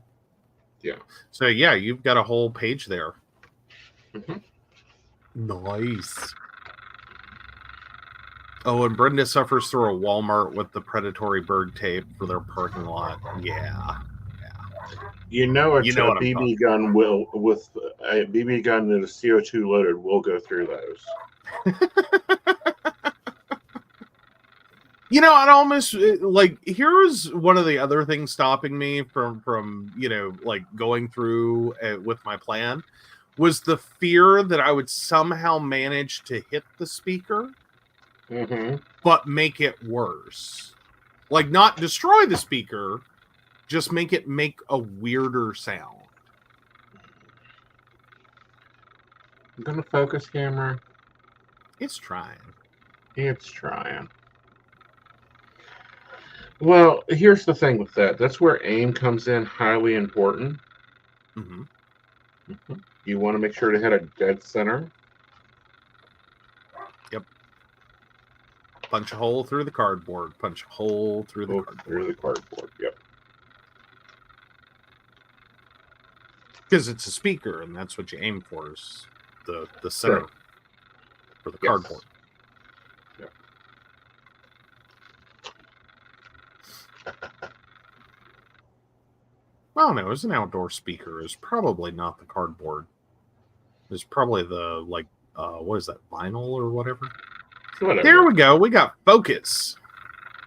Yeah. So, yeah, you've got a whole page there. Mm-hmm. Nice. Oh, and Brenda suffers through a Walmart with the predatory bird tape for their parking lot. Yeah. You know, a BB gun will, with a BB gun that is CO2 loaded, will go through those. I'd almost like, here's one of the other things stopping me from going through with my plan was the fear that I would somehow manage to hit the speaker, but make it worse. Like, not destroy the speaker, just make it make a weirder sound. I'm going to focus camera. It's trying. It's trying. Well, here's the thing with that. That's where aim comes in highly important. You want to make sure to hit a dead center. Yep. Punch a hole through the cardboard. Punch a hole through the cardboard. Through the cardboard, yep. Because it's a speaker, and that's what you aim for, is the center for the cardboard. Yep. Well, no, it's an outdoor speaker. It's probably not the cardboard. It's probably the, what is that, vinyl or whatever? There we go. We got focus.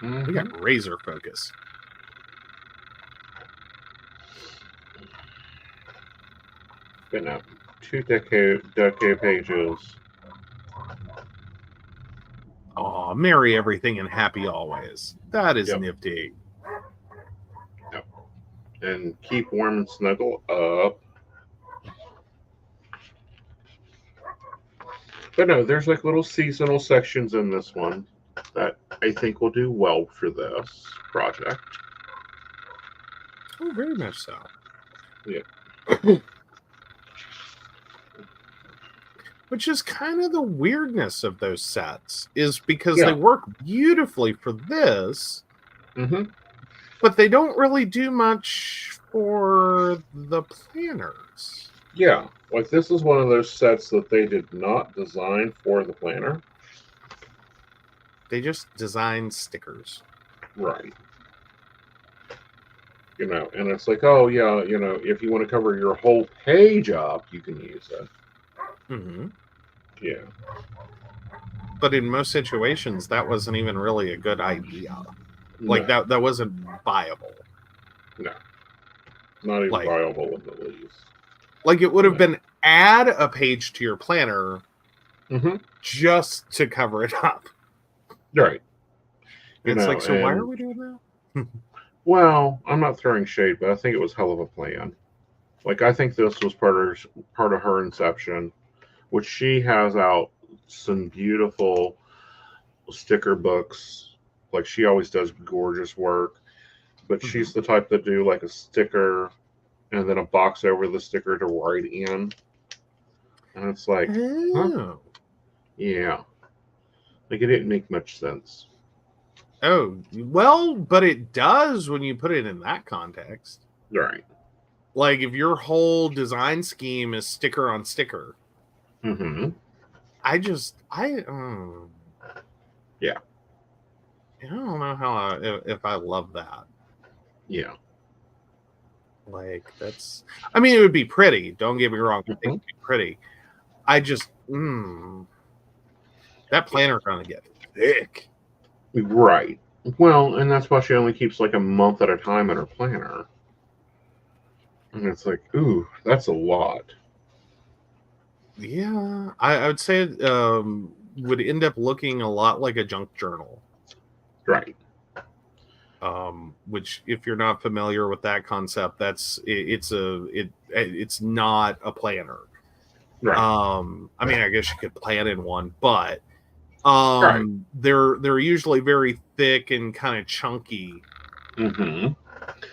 We got razor focus. Been up 2 decade pages. Oh, merry everything and happy always. That is nifty. Yep. And keep warm and snuggle up. But no, there's like little seasonal sections in this one that I think will do well for this project. Oh, very much so. Yeah. Which is kind of the weirdness of those sets, is because they work beautifully for this, but they don't really do much for the planners. Yeah, like this is one of those sets that they did not design for the planner. They just designed stickers. Right. And it's like, oh, yeah, if you want to cover your whole page up, you can use it. Yeah. But in most situations, that wasn't even really a good idea. Like, that wasn't viable. No. Not even viable in the least. Like, it would have been add a page to your planner just to cover it up. Right. So why are we doing that? Well, I'm not throwing shade, but I think it was hell of a plan. Like, I think this was part of her inception, which she has out some beautiful sticker books. Like, she always does gorgeous work, but she's the type that do like a sticker and then a box over the sticker to write in. And it's like, yeah. Like, it didn't make much sense. Oh, well, but it does when you put it in that context. Right. Like, if your whole design scheme is sticker on sticker. Yeah. I don't know if I love that. Yeah. Like that's, I mean, it would be pretty. Don't get me wrong. It would be pretty. I just, that planner gonna get thick. Right. Well, and that's why she only keeps like a month at a time in her planner. And it's like, ooh, that's a lot. Yeah, I would say it would end up looking a lot like a junk journal. Right. Which, if you're not familiar with that concept, it's not a planner. Right. I mean, I guess you could plan in one, but right. they're usually very thick and kind of chunky. Mm-hmm.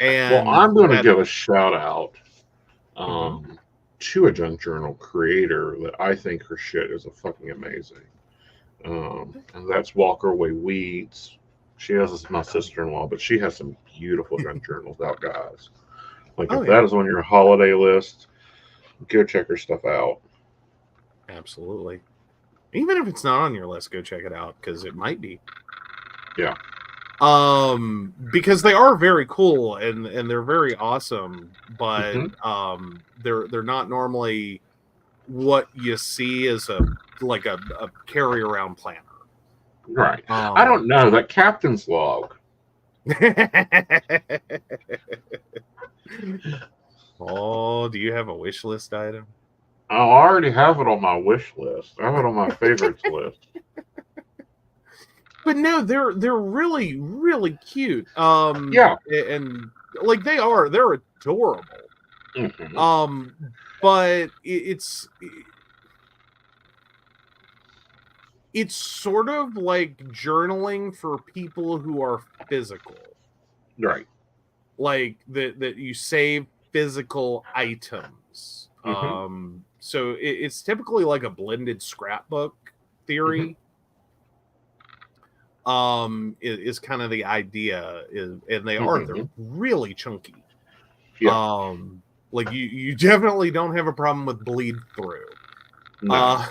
And well, I'm going to give a shout out mm-hmm. to a junk journal creator that I think her shit is a fucking amazing. And that's Walker Away Weeds. She has my sister-in-law, but she has some beautiful junk journals out, guys. Like, if that is on your holiday list, go check her stuff out. Absolutely. Even if it's not on your list, go check it out, because it might be. Yeah. Because they are very cool and they're very awesome, but they're not normally what you see as a carry around planner. Right. I don't know. That captain's log. Oh, do you have a wish list item? I already have it on my wish list. I have it on my favorites list. But no, they're really, really cute. Yeah. And like they're adorable. Mm-hmm. But it's sort of like journaling for people who are physical. Right. Like that you save physical items. Mm-hmm. So it's typically like a blended scrapbook theory. Is kind of the idea, and they're really chunky. Yeah. Like you definitely don't have a problem with bleed through. No.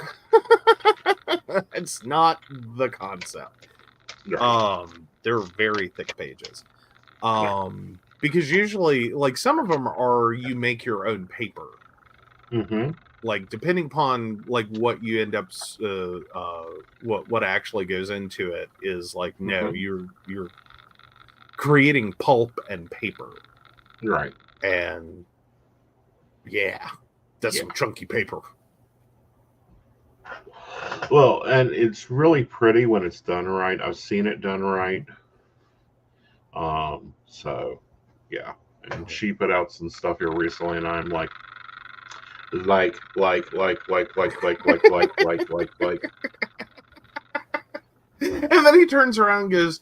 It's not the concept. Right. They're very thick pages. Because usually, like, some of them are you make your own paper. Like, depending upon like what you end up what actually goes into it is like, no, you're creating pulp and paper. Right. And yeah, that's some chunky paper. Well, and it's really pretty when it's done right. I've seen it done right. So yeah. And she put out some stuff here recently, and I'm like. And then he turns around and goes,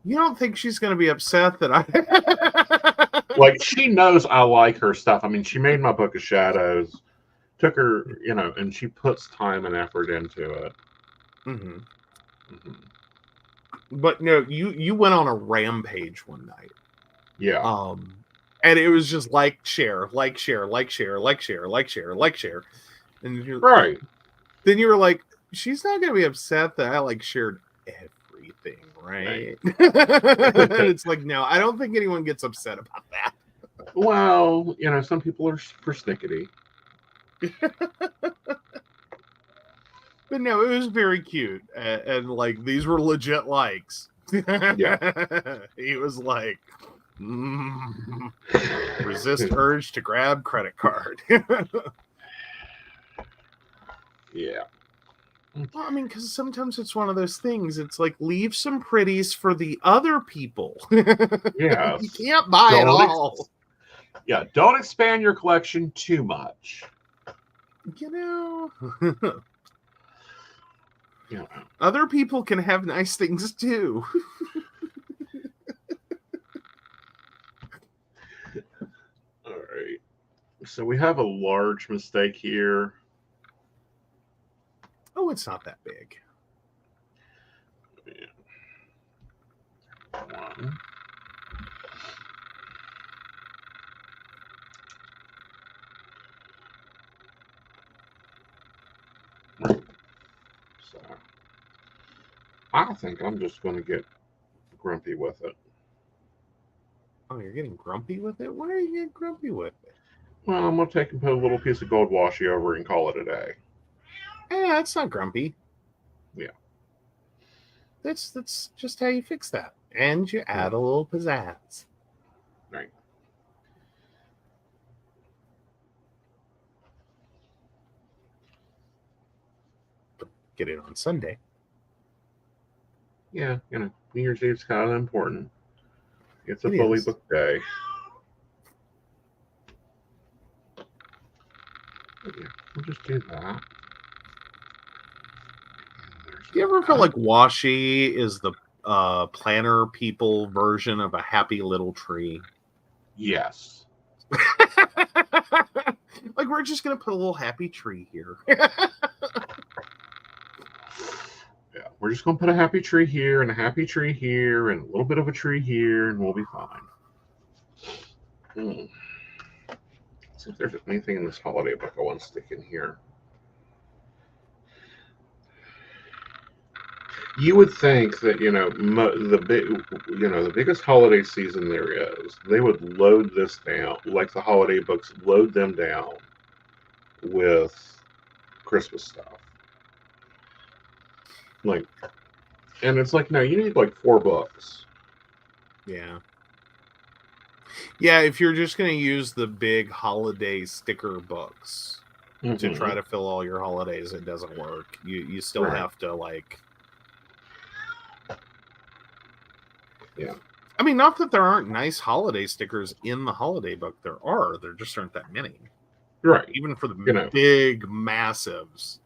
"You don't think she's going to be upset that I..." Like, she knows I like her stuff. I mean, she made my Book of Shadows, took her, and she puts time and effort into it. But no, you went on a rampage one night. Yeah. And it was just like share. And you're right. Then you were like, she's not gonna be upset that I like shared everything, right? It's like, no, I don't think anyone gets upset about that. Well, some people are persnickety. But no, it was very cute, and like these were legit likes. Yeah. He was like, resist urge to grab credit card. Yeah. Well, I mean, because sometimes it's one of those things. It's like, leave some pretties for the other people. Yeah. You can't buy it all. Yeah, don't expand your collection too much. Other people can have nice things too. All right. So we have a large mistake here. Oh, it's not that big. Yeah. One. So I think I'm just going to get grumpy with it. Oh, you're getting grumpy with it? Why are you getting grumpy with it? Well, I'm going to take and put a little piece of gold washi over it and call it a day. That's not grumpy. Yeah. That's just how you fix that. And you add a little pizzazz. Right. Get it on Sunday. Yeah, New Year's Eve's kind of important. It's a fully booked day. But yeah, we'll just do that. Do you ever feel like washi is the planner people version of a happy little tree? Yes. Like, we're just going to put a little happy tree here. Yeah, we're just going to put a happy tree here and a happy tree here and a little bit of a tree here, and we'll be fine. Let's see if there's anything in this holiday book I want to stick in here. You would think that, the biggest holiday season there is, they would load this down, like the holiday books, load them down with Christmas stuff. And it's like, no, you need like 4 books. Yeah. Yeah, if you're just going to use the big holiday sticker books to try to fill all your holidays, it doesn't work. You still have to, like... Yeah. I mean, not that there aren't nice holiday stickers in the holiday book. There are. There just aren't that many. Right. Even for the big massives.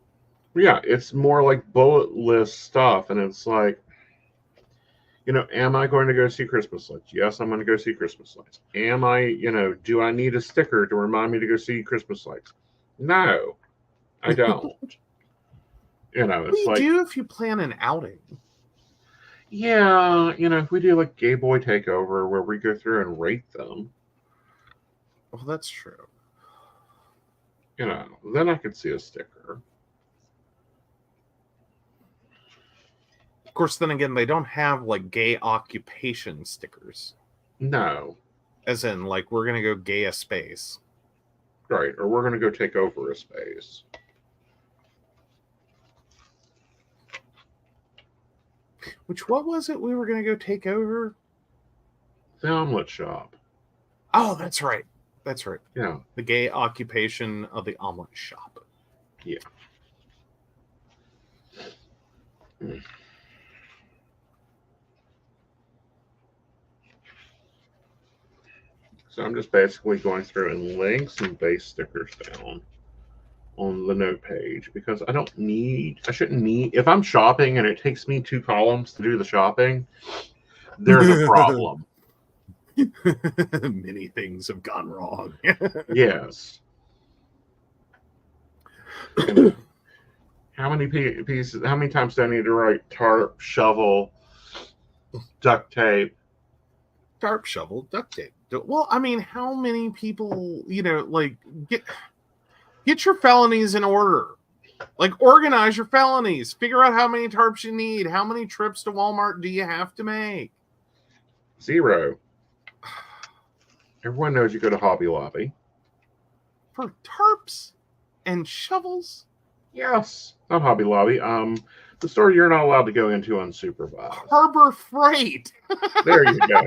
Yeah, it's more like bullet list stuff. And it's like, am I going to go see Christmas lights? Yes, I'm going to go see Christmas lights. Am I, do I need a sticker to remind me to go see Christmas lights? No, I don't. It's what do you do if you plan an outing? Yeah, if we do like Gay Boy Takeover where we go through and rate them. Well, that's true. Then I could see a sticker. Of course, then again, they don't have like gay occupation stickers. No. As in, like, we're going to go gay a space. Right, or we're going to go take over a space. What was it we were going to go take over? The omelet shop. Oh, that's right. That's right. Yeah. The gay occupation of the omelet shop. Yeah. So I'm just basically going through and laying some base stickers down on the note page because I shouldn't need, if I'm shopping and it takes me 2 columns to do the shopping, there's a problem. Many things have gone wrong. Yes. How many pieces, how many times do I need to write tarp, shovel, duct tape? Tarp, shovel, duct tape. Well, I mean, how many people, get your felonies in order. Like, organize your felonies. Figure out how many tarps you need. How many trips to Walmart do you have to make? 0. Everyone knows you go to Hobby Lobby. For tarps and shovels? Yes. Not Hobby Lobby. The store you're not allowed to go into unsupervised. Harbor Freight. There you go.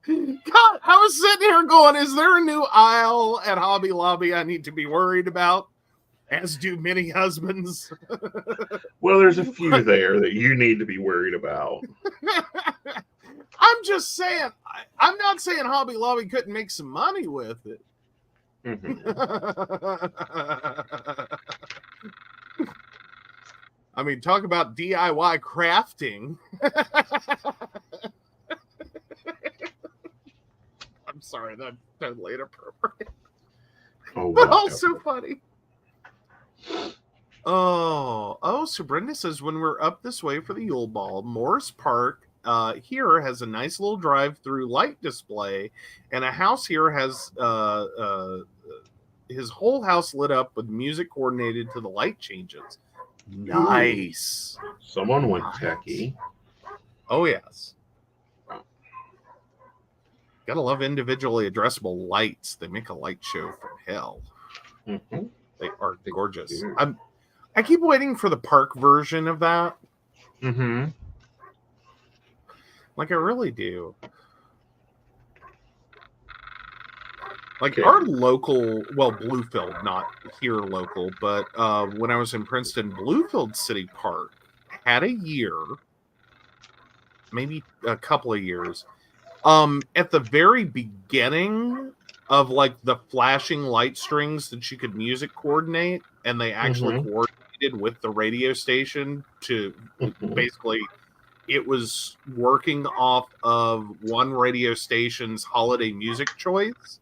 God, I was sitting here going, is there a new aisle at Hobby Lobby I need to be worried about? As do many husbands. Well, there's a few there that you need to be worried about. I'm just saying, I'm not saying Hobby Lobby couldn't make some money with it. I mean, talk about DIY crafting. I'm sorry, that's totally inappropriate. But also funny. Oh, so Brenda says, when we're up this way for the Yule Ball, Morris Park here has a nice little drive-through light display, and a house here has his whole house lit up with music coordinated to the light changes. Nice. Someone went techie. Oh, yes. Gotta love individually addressable lights. They make a light show from hell. Mm-hmm. They are gorgeous. I keep waiting for the park version of that. Mm-hmm. Like, I really do. Like, Okay. our local, well, Bluefield, not here local, but when I was in Princeton, Bluefield City Park had a year, maybe a couple of years, at the very beginning of, like, the flashing light strings that you could music coordinate, and they actually coordinated with the radio station to basically, it was working off of one radio station's holiday music choice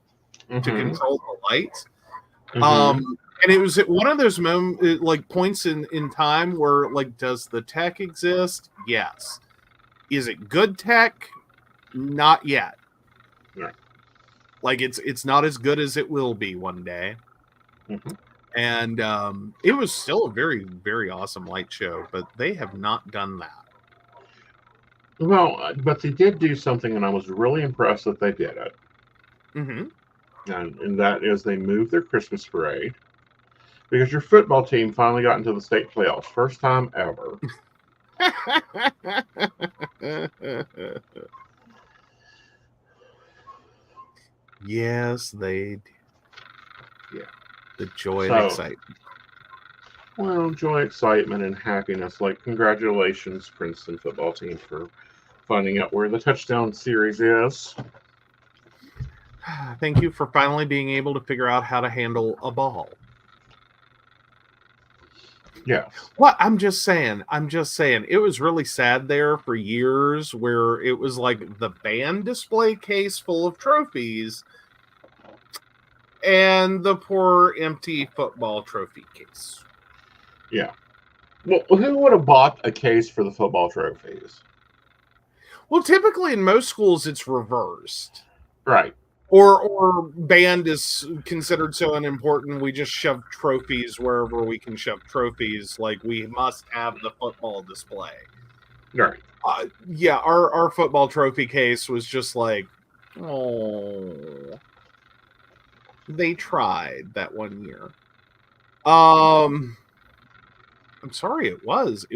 to control the lights. And it was at one of those like points in time where, like, does the tech exist? Yes. Is it good tech? Not yet. Right. Like, it's not as good as it will be one day. And it was still a very, very awesome light show, but they have not done that. Well, but they did do something, and I was really impressed that they did it. And that is they moved their Christmas parade because your football team finally got into the state playoffs. First time ever. Yes, they did. Yeah. The joy and excitement. Well, joy, excitement, and happiness. Like, congratulations, Princeton football team, for finding out where the touchdown series is. Thank you for finally being able to figure out how to handle a ball. Yes. Well, I'm just saying. It was really sad there for years where it was like the band display case full of trophies and the poor empty football trophy case. Yeah. Well, who would have bought a case for the football trophies? Well, typically in most schools it's reversed. Right. Or band is considered so unimportant, we just shove trophies wherever we can shove trophies. Like, we must have the football display. Right. Yeah, our football trophy case was just like, oh, they tried that one year. I'm sorry, it was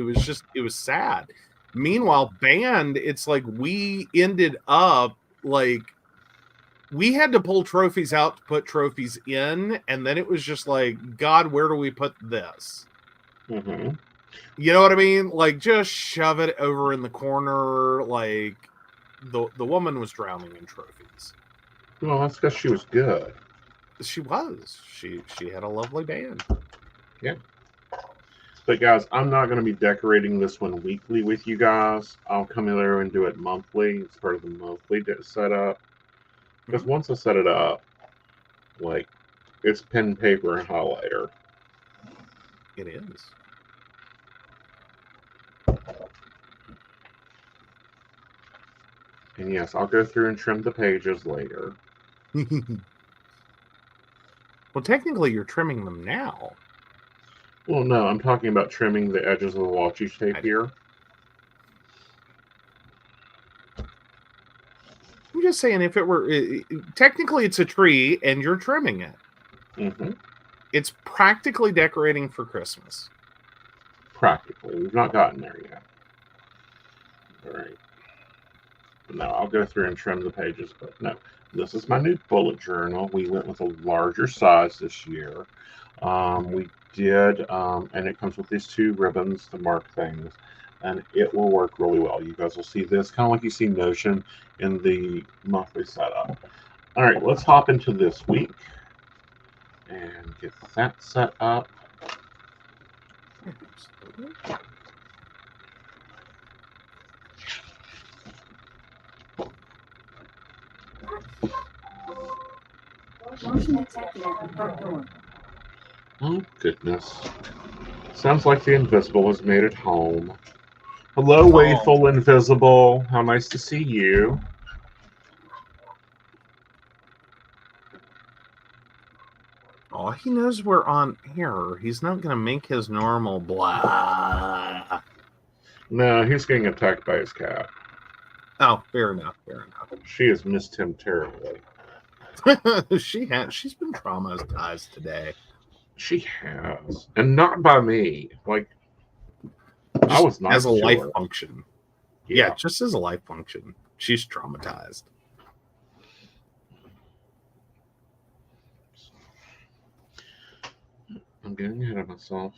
sad. Meanwhile, band, it's like we ended up like, we had to pull trophies out to put trophies in, and then it was just like, God, where do we put this? You know what I mean? Like, just shove it over in the corner. Like, the woman was drowning in trophies. Well, that's because she was good. She was. She had a lovely band. Yeah. But guys, I'm not going to be decorating this one weekly with you guys. I'll come in there and do it monthly. It's part of the monthly setup. Because once I set it up, like, it's pen, paper, and highlighter. It is. And yes, I'll go through and trim the pages later. Well, technically, you're trimming them now. Well, no, I'm talking about trimming the edges of the washi tape here. I'm just saying, if it were technically, it's a tree, and you're trimming it. It's practically decorating for Christmas. Practically, we've not gotten there yet. All right. But no, I'll go through and trim the pages. But no, this is my new bullet journal. We went with a larger size this year. We did, and it comes with these two ribbons to mark things, and it will work really well. You guys will see this kind of like you see Notion in the monthly setup. All right, let's hop into this week and get that set up. Oh, goodness. Sounds like the Invisible has made it home. Hello, Wayful Invisible. How nice to see you. Oh, he knows we're on air. He's not going to make his normal blah. No, he's getting attacked by his cat. Oh, fair enough. Fair enough. She has missed him terribly. She's been traumatized today. She has, and not by me. Like, Just I was nice as a to life her. function. Yeah. Yeah, just as a life function. She's traumatized. I'm getting ahead of myself.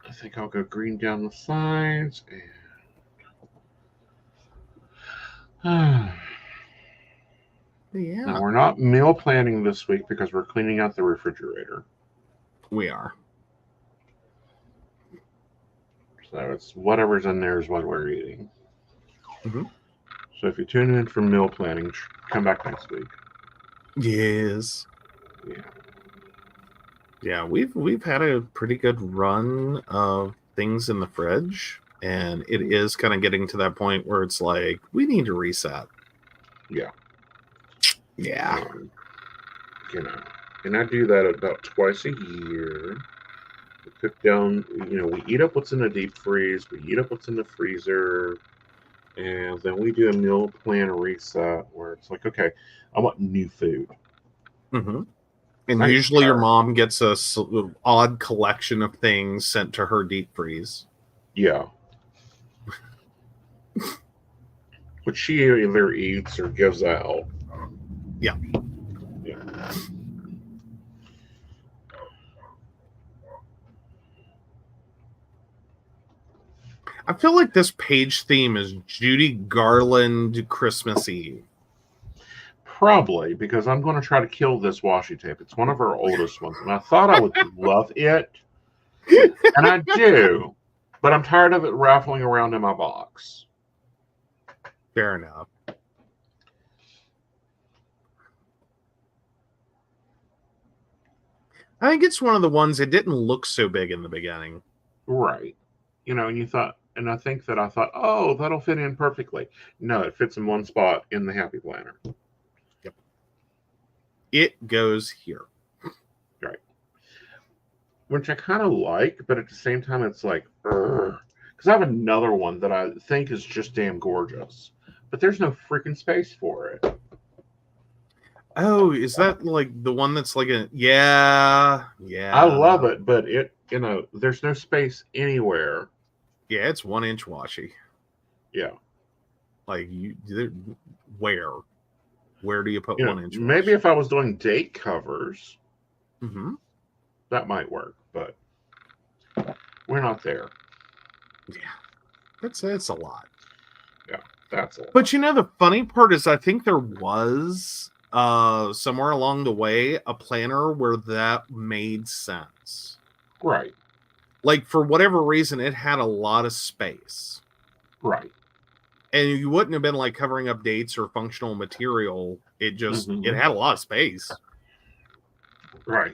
I think I'll go green down the sides and. Yeah. Now, we're not meal planning this week because we're cleaning out the refrigerator. We are. So it's whatever's in there is what we're eating. Mm-hmm. So if you tune in for meal planning, come back next week. Yes. Yeah. Yeah, we've had a pretty good run of things in the fridge, and it is kind of getting to that point where it's like we need to reset. Yeah. Yeah. And I do that about twice a year. We cook down, we eat up what's in the deep freeze, we eat up what's in the freezer, and then we do a meal plan reset where it's like, okay, I want new food. Mm-hmm. And usually your mom gets a odd collection of things sent to her deep freeze. Yeah. Which she either eats or gives out. Yeah. Yeah. I feel like this page theme is Judy Garland Christmas Eve. Probably, because I'm going to try to kill this washi tape. It's one of our oldest ones, and I thought I would love it, and I do, but I'm tired of it raffling around in my box. Fair enough. I think it's one of the ones that didn't look so big in the beginning. Right. And you thought, and I thought, oh, that'll fit in perfectly. No, it fits in one spot in the Happy Planner. Yep. It goes here. Right. Which I kind of like, but at the same time, it's like, because I have another one that I think is just damn gorgeous, but there's no freaking space for it. Oh, is that like the one that's like yeah. I love it, but there's no space anywhere. Yeah, it's 1 inch washi. Yeah. Like where do you put 1 inch maybe washi? if I was doing date covers, Mm-hmm. that might work, but we're not there. Yeah. It's a lot. Yeah, that's a lot. But the funny part is I think there was somewhere along the way a planner where that made sense. Right. Like for whatever reason it had a lot of space. Right. And you wouldn't have been like covering up dates or functional material. It just it had a lot of space. Right.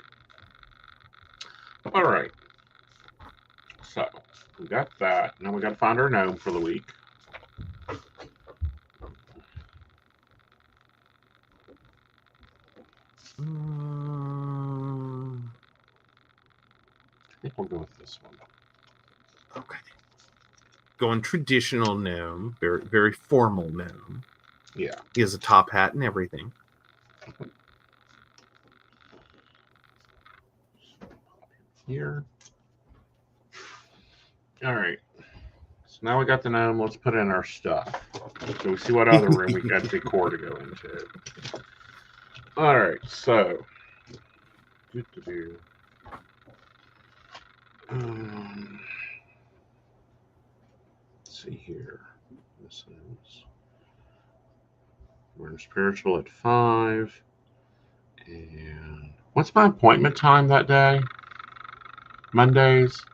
All right. So we got that. Now we got to find our gnome for the week. I think we'll go with this one. Okay. Going traditional gnome, very very formal gnome. Yeah. He has a top hat and everything. Here. All right. So now we got the gnome. Let's put in our stuff. So we see what other room we got decor to go into. All right. So. Let's see here. This is. We're in spiritual at 5. And what's my appointment time that day? Mondays?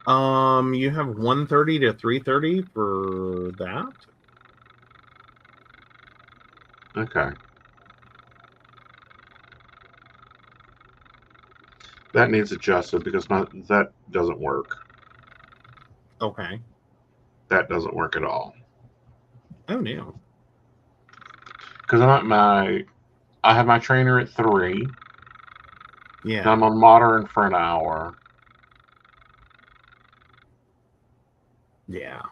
You have 1:30 to 3:30 for that. Okay. That needs adjusted because that doesn't work. Okay. That doesn't work at all. Oh no. Because I have my trainer at 3. Yeah. I'm on modern for an hour. Yeah.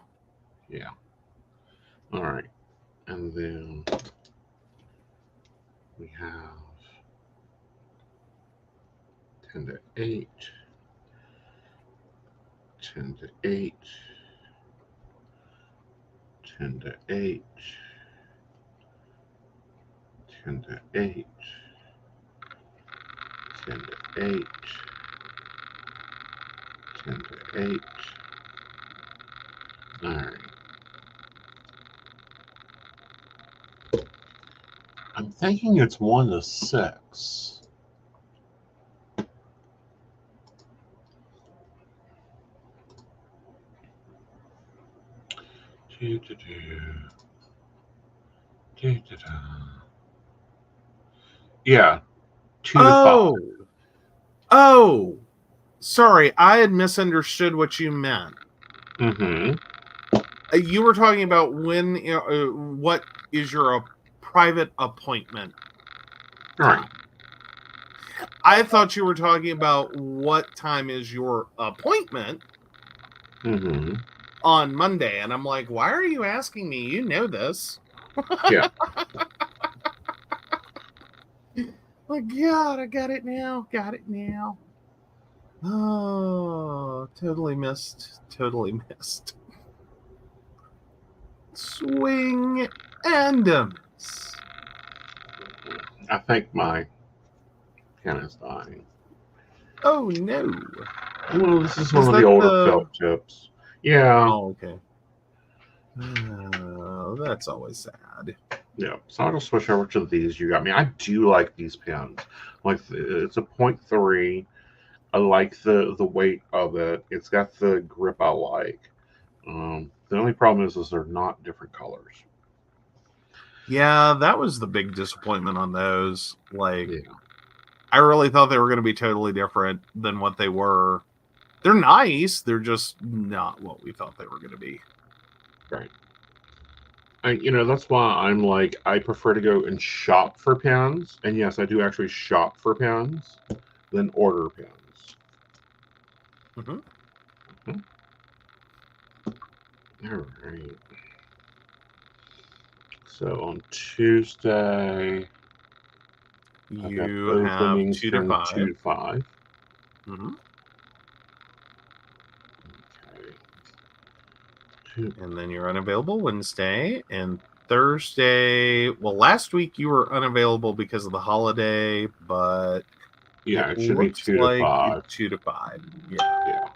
Yeah. All right. And then we have 10 to 8, 10 to 8, 10 to 8, 10 to 8, 10 to 8, 10 to 8. All right. I'm thinking it's 1 to 6. Yeah, 2 to 5. Oh, sorry, I had misunderstood what you meant. Mm-hmm. You were talking about when, what is your private appointment Right. time? I thought you were talking about what time is your appointment on Monday, and I'm like, why are you asking me? You know this. Yeah. Oh God, I got it now. Got it now. Oh, totally missed. Totally missed. Swing and a miss. I think my pen is dying. Oh no. Well, this is one of the older felt tips. Yeah. Oh, okay. That's always sad. Yeah. So I'll just switch over to these you got me. I do like these pens. Like it's a 0.3. I like the weight of it. It's got the grip I like. The only problem is they're not different colors. Yeah, that was the big disappointment on those. Like, Yeah. I really thought they were going to be totally different than what they were. They're nice. They're just not what we thought they were going to be. Right. That's why I'm like, I prefer to go and shop for pens. And yes, I do actually shop for pens than order pens. All right. So on Tuesday, I've got You have openings 2 to from 5. 2 to 5. Okay. And then you're unavailable Wednesday and Thursday. Well, last week you were unavailable because of the holiday, but yeah, it should be 2 to 5. 2 to 5. Yeah.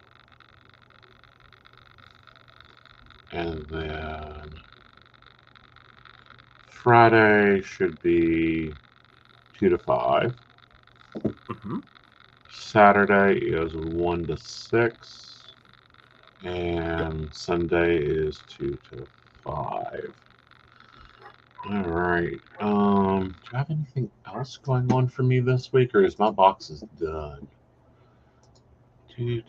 And then Friday should be 2 to 5. Saturday is 1 to 6. And Sunday is 2 to 5. All right. Do I have anything else going on for me this week, or is my boxes done? I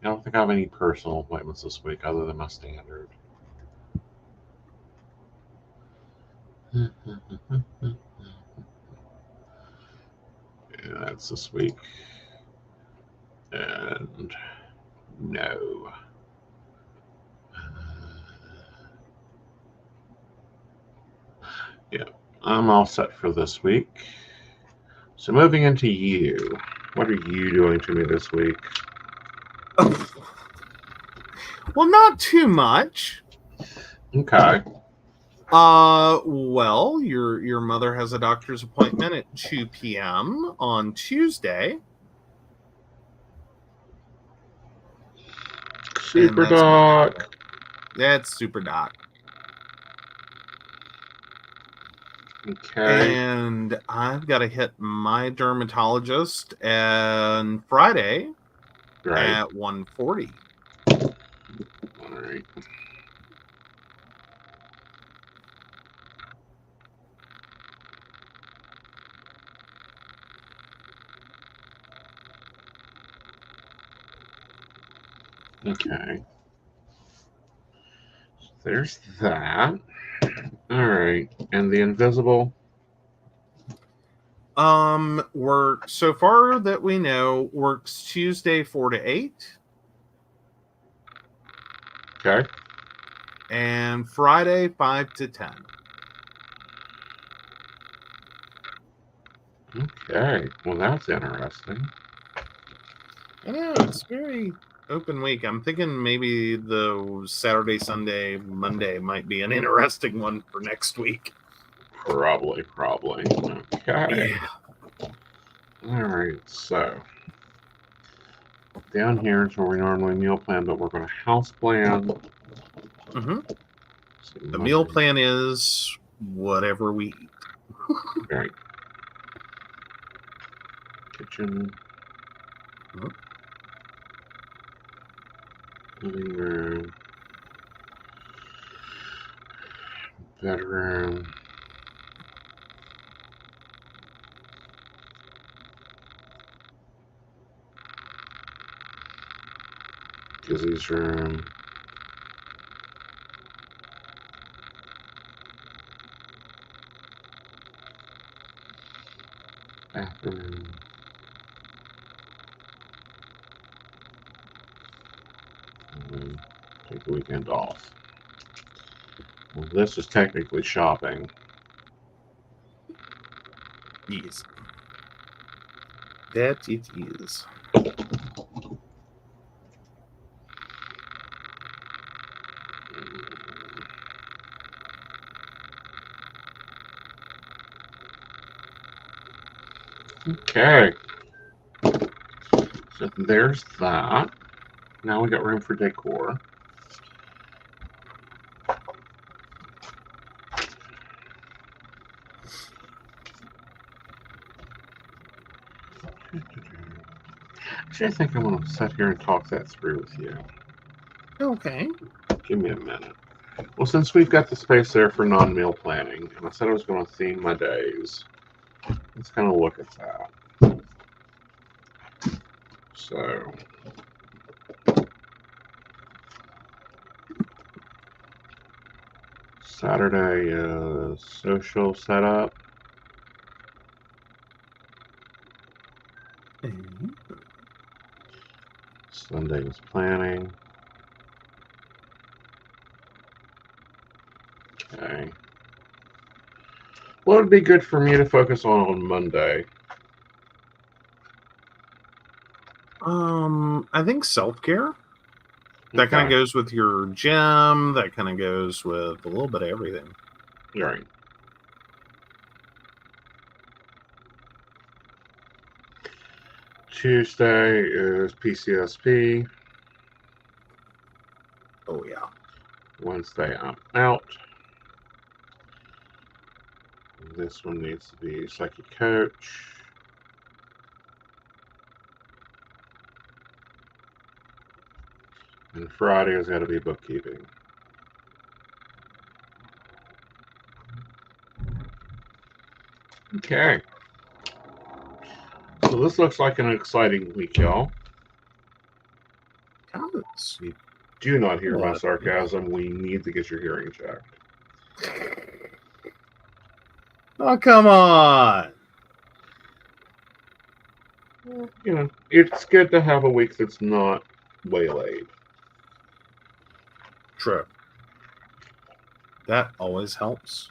don't think I have any personal appointments this week other than my standard. Yeah, that's this week. And no. Yeah, I'm all set for this week. So moving into you. What are you doing to me this week? Well, not too much. Okay. Well, your mother has a doctor's appointment at 2 p.m. on Tuesday. Super Doc. That's Super Doc. Okay. And I've got to hit my dermatologist on Friday at 1:40. All right. Okay. There's that. All right. And the invisible? Work so far that we know works Tuesday 4 to 8. Okay. And Friday, 5 to 10. Okay. Well, that's interesting. I know, it's very open week. I'm thinking maybe the Saturday, Sunday, Monday might be an interesting one for next week. Probably. Okay. Yeah. All right. So down here is where we normally meal plan, but we're going to house plan. Mm-hmm. The meal plan is whatever we eat. Right. Kitchen. Mm-hmm. Living room. Bedroom. Gizzy's room. Bathroom. And take the weekend off. Well, this is technically shopping. Yes. That it is. Okay. So there's that. Now we got room for decor. Actually, I think I'm going to sit here and talk that through with you. Okay. Give me a minute. Well, since we've got the space there for non-meal planning, and I said I was going to theme my days, let's kind of look at that. So, Saturday is social setup. Mm-hmm. Sunday is planning. Okay. What would be good for me to focus on Monday? I think self-care. That kind of goes with your gym. That kind of goes with a little bit of everything. You're right. Tuesday is PCSP. Oh, yeah. Wednesday, I'm out. This one needs to be psychic coach. And Friday has got to be bookkeeping. Okay. So this looks like an exciting week, y'all. You Do not hear my sarcasm. We need to get your hearing checked. Oh, come on. You know, it's good to have a week that's not waylaid. True. That always helps.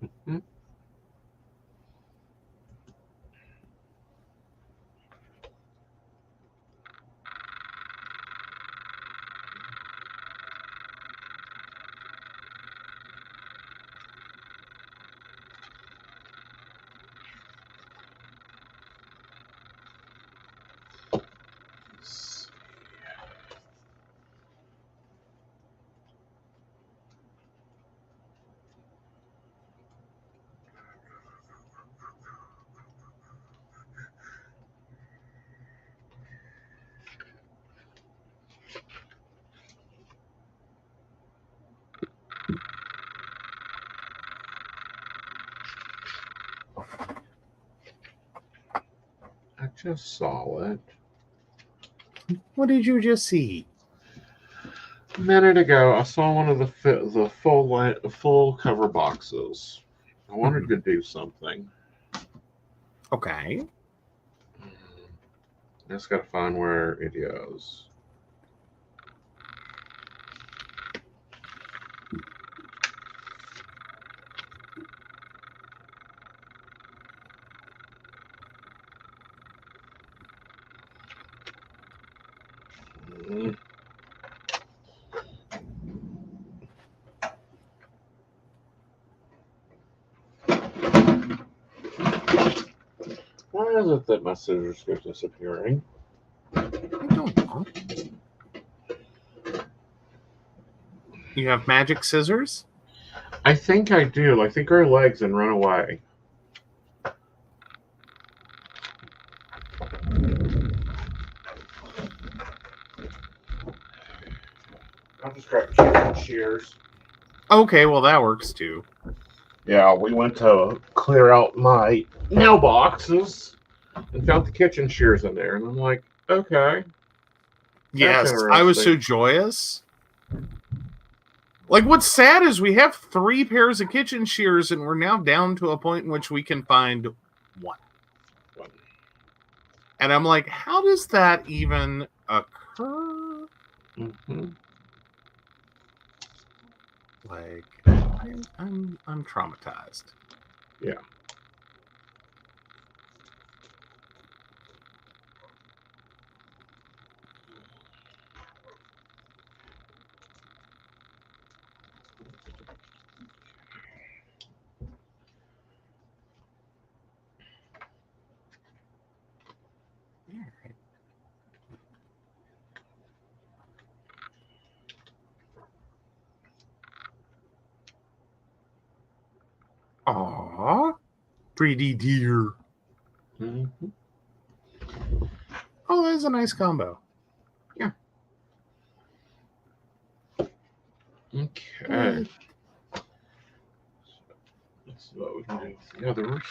Mm-hmm. I just saw it. What did you just see? A minute ago, I saw one of the full cover boxes. I wanted to do something. Okay. I just got to find where it goes. Mm. Why is it that my scissors keep disappearing? I don't know. You have magic scissors? I think I do. Like, they grow legs and run away. I'll just grab chicken shears. Okay, well, that works too. Yeah, we went to clear out my mailboxes and found the kitchen shears in there. And I'm like, okay. Yes, I was so joyous. Like, what's sad is we have 3 pairs of kitchen shears, and we're now down to a point in which we can find one. And I'm like, how does that even occur? Mm-hmm. Like, I'm traumatized. Yeah. Aww, pretty dear. Mm-hmm. Oh, that's a nice combo. Yeah. Okay. Let's see what we can do with the others.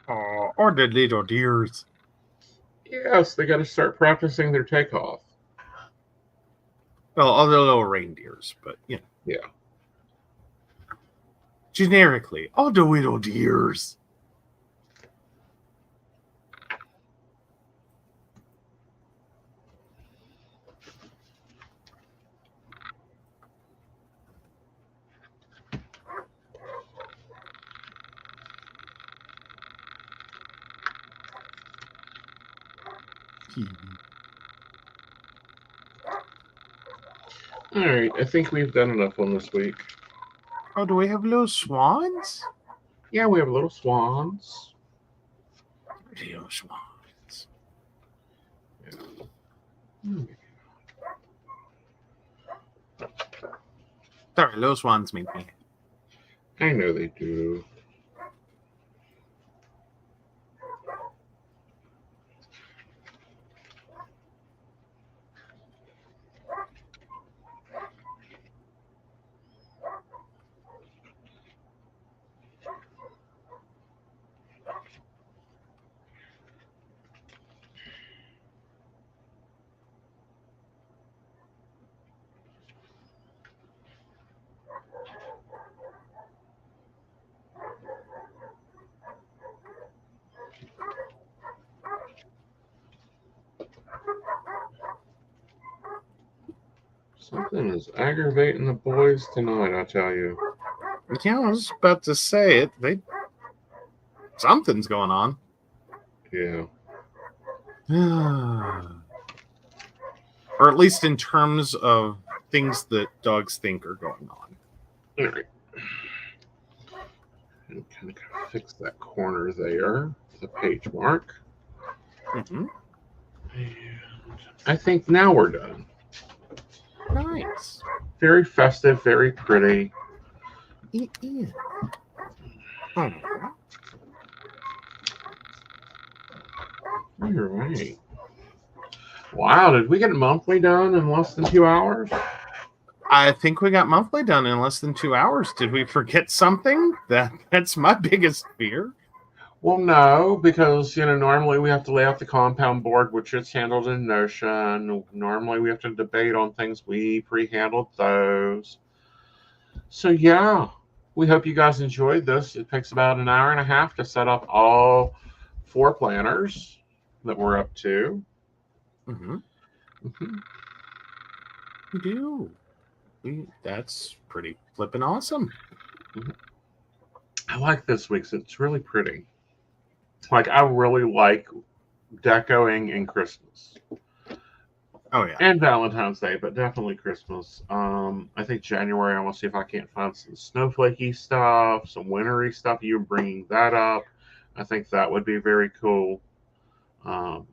Oh, or the little deers. Yes, they got to start practicing their takeoff. Well, all the little reindeers, but you know. Yeah. Generically, all the little deers. All right, I think we've done enough on this week. Oh, do we have little swans? Yeah, we have little swans. Little swans. Yeah. Sorry, little swans make me. I know they do. Something is aggravating the boys tonight, I tell you. Yeah, I was about to say it. Something's going on. Yeah. Or at least in terms of things that dogs think are going on. All right. And kind of fix that corner there, the page mark. Mm-hmm. And I think now we're done. Nice. Very festive, very pretty. It is. Oh. All right. Wow, did we get monthly done in less than 2 hours? I think we got monthly done in less than 2 hours. Did we forget something? That's my biggest fear. Well, no, because normally we have to lay out the compound board, which is handled in Notion. Normally we have to debate on things. We pre-handled those. So yeah, we hope you guys enjoyed this. It takes about an hour and a half to set up all 4 planners that we're up to. Mm-hmm. Mm-hmm. We do. That's pretty flippin' awesome. Mm-hmm. I like this week's. It's really pretty. Like, I really like decoing in Christmas. Oh, yeah. And Valentine's Day, but definitely Christmas. I think January, I want to see if I can't find some snowflakey stuff, some wintry stuff. You're bringing that up. I think that would be very cool to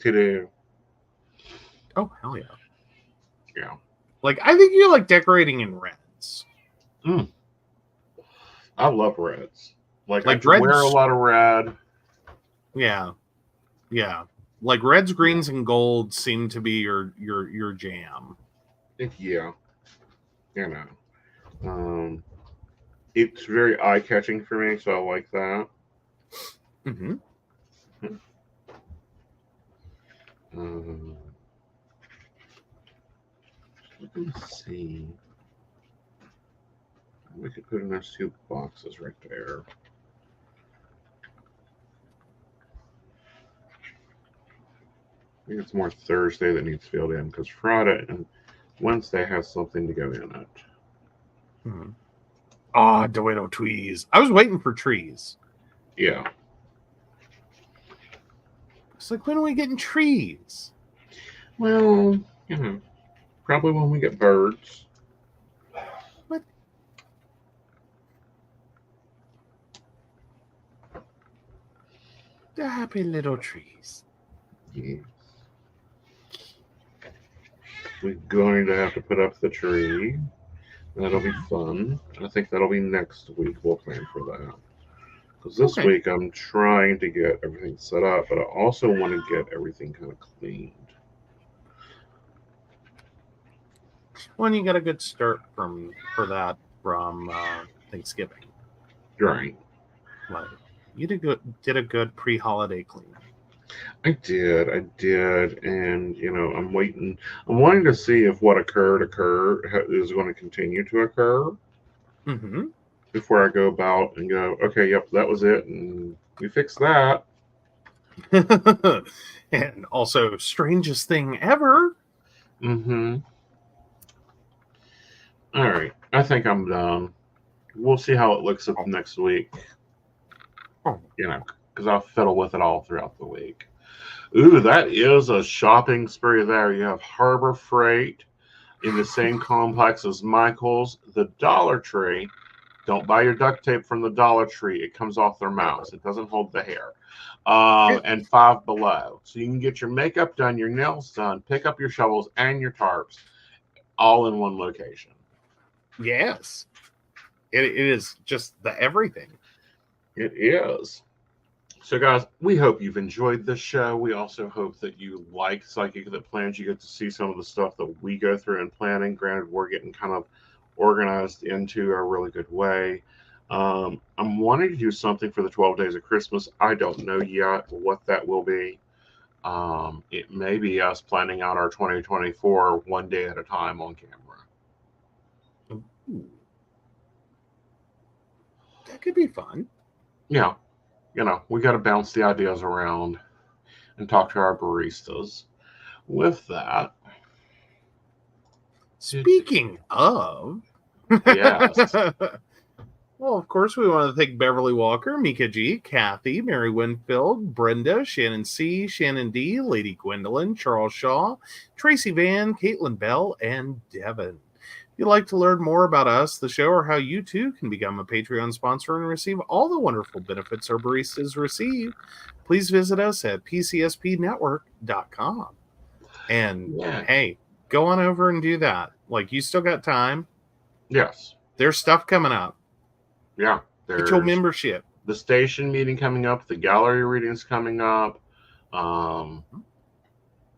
do. Oh, hell yeah. Yeah. Like, I think you like decorating in reds. I love reds. Like I reds, wear a lot of red. Yeah. Yeah. Like reds, greens, and golds seem to be your jam. Yeah. It's very eye-catching for me, so I like that. Mm-hmm. Let me see. We could put in those 2 boxes right there. I think it's more Thursday that needs filled in because Friday and Wednesday has something to go in it. Mm-hmm. Ah, Dueto trees. I was waiting for trees. Yeah. It's like, when are we getting trees? Well, probably when we get birds. What? The happy little trees. Yes. We're going to have to put up the tree. That'll be fun. I think that'll be next week. We'll plan for that. Because this week I'm trying to get everything set up, but I also want to get everything kind of cleaned. Well, you got a good start from Thanksgiving. Right. Like, you did a good pre-holiday clean. I did, and I'm waiting. I'm wanting to see if what occurred is going to continue to occur. Mm-hmm. Before I go about and go, okay, yep, that was it, and we fixed that. And also, strangest thing ever. Mm-hmm. All right, I think I'm done. We'll see how it looks up next week. Because I'll fiddle with it all throughout the week. Ooh, that is a shopping spree there. You have Harbor Freight in the same complex as Michael's. The Dollar Tree. Don't buy your duct tape from the Dollar Tree. It comes off their mouths. It doesn't hold the hair. And Five Below. So you can get your makeup done, your nails done, pick up your shovels and your tarps all in one location. Yes. It is just the everything. It is. So, guys, we hope you've enjoyed this show. We also hope that you like Psychic That Plans. You get to see some of the stuff that we go through in planning. Granted, we're getting kind of organized into a really good way. I'm wanting to do something for the 12 Days of Christmas. I don't know yet what that will be. It may be us planning out our 2024 one day at a time on camera. Ooh. That could be fun. Yeah. We got to bounce the ideas around and talk to our baristas. With that, speaking of, yes. Well, of course, we want to thank Beverly Walker, Mika G, Kathy, Mary Winfield, Brenda, Shannon C, Shannon D, Lady Gwendolyn, Charles Shaw, Tracy Van, Caitlin Bell, and Devin. you'd like to learn more about us, the show, or how you too can become a Patreon sponsor and receive all the wonderful benefits our baristas receive, please visit us at PCSPnetwork.com. And hey, go on over and do that. Like, you still got time. Yes. There's stuff coming up. Yeah. Get your membership. The station meeting coming up. The gallery readings coming up.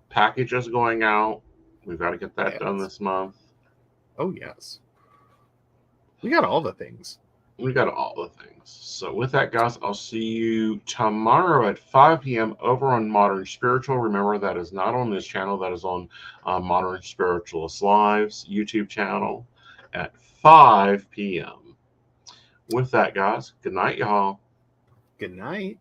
Packages going out. We've got to get that done this month. Oh, yes. We got all the things. We got all the things. So with that, guys, I'll see you tomorrow at 5 p.m. over on Modern Spiritual. Remember, that is not on this channel. That is on Modern Spiritualist Live's YouTube channel at 5 p.m. With that, guys, good night, y'all. Good night.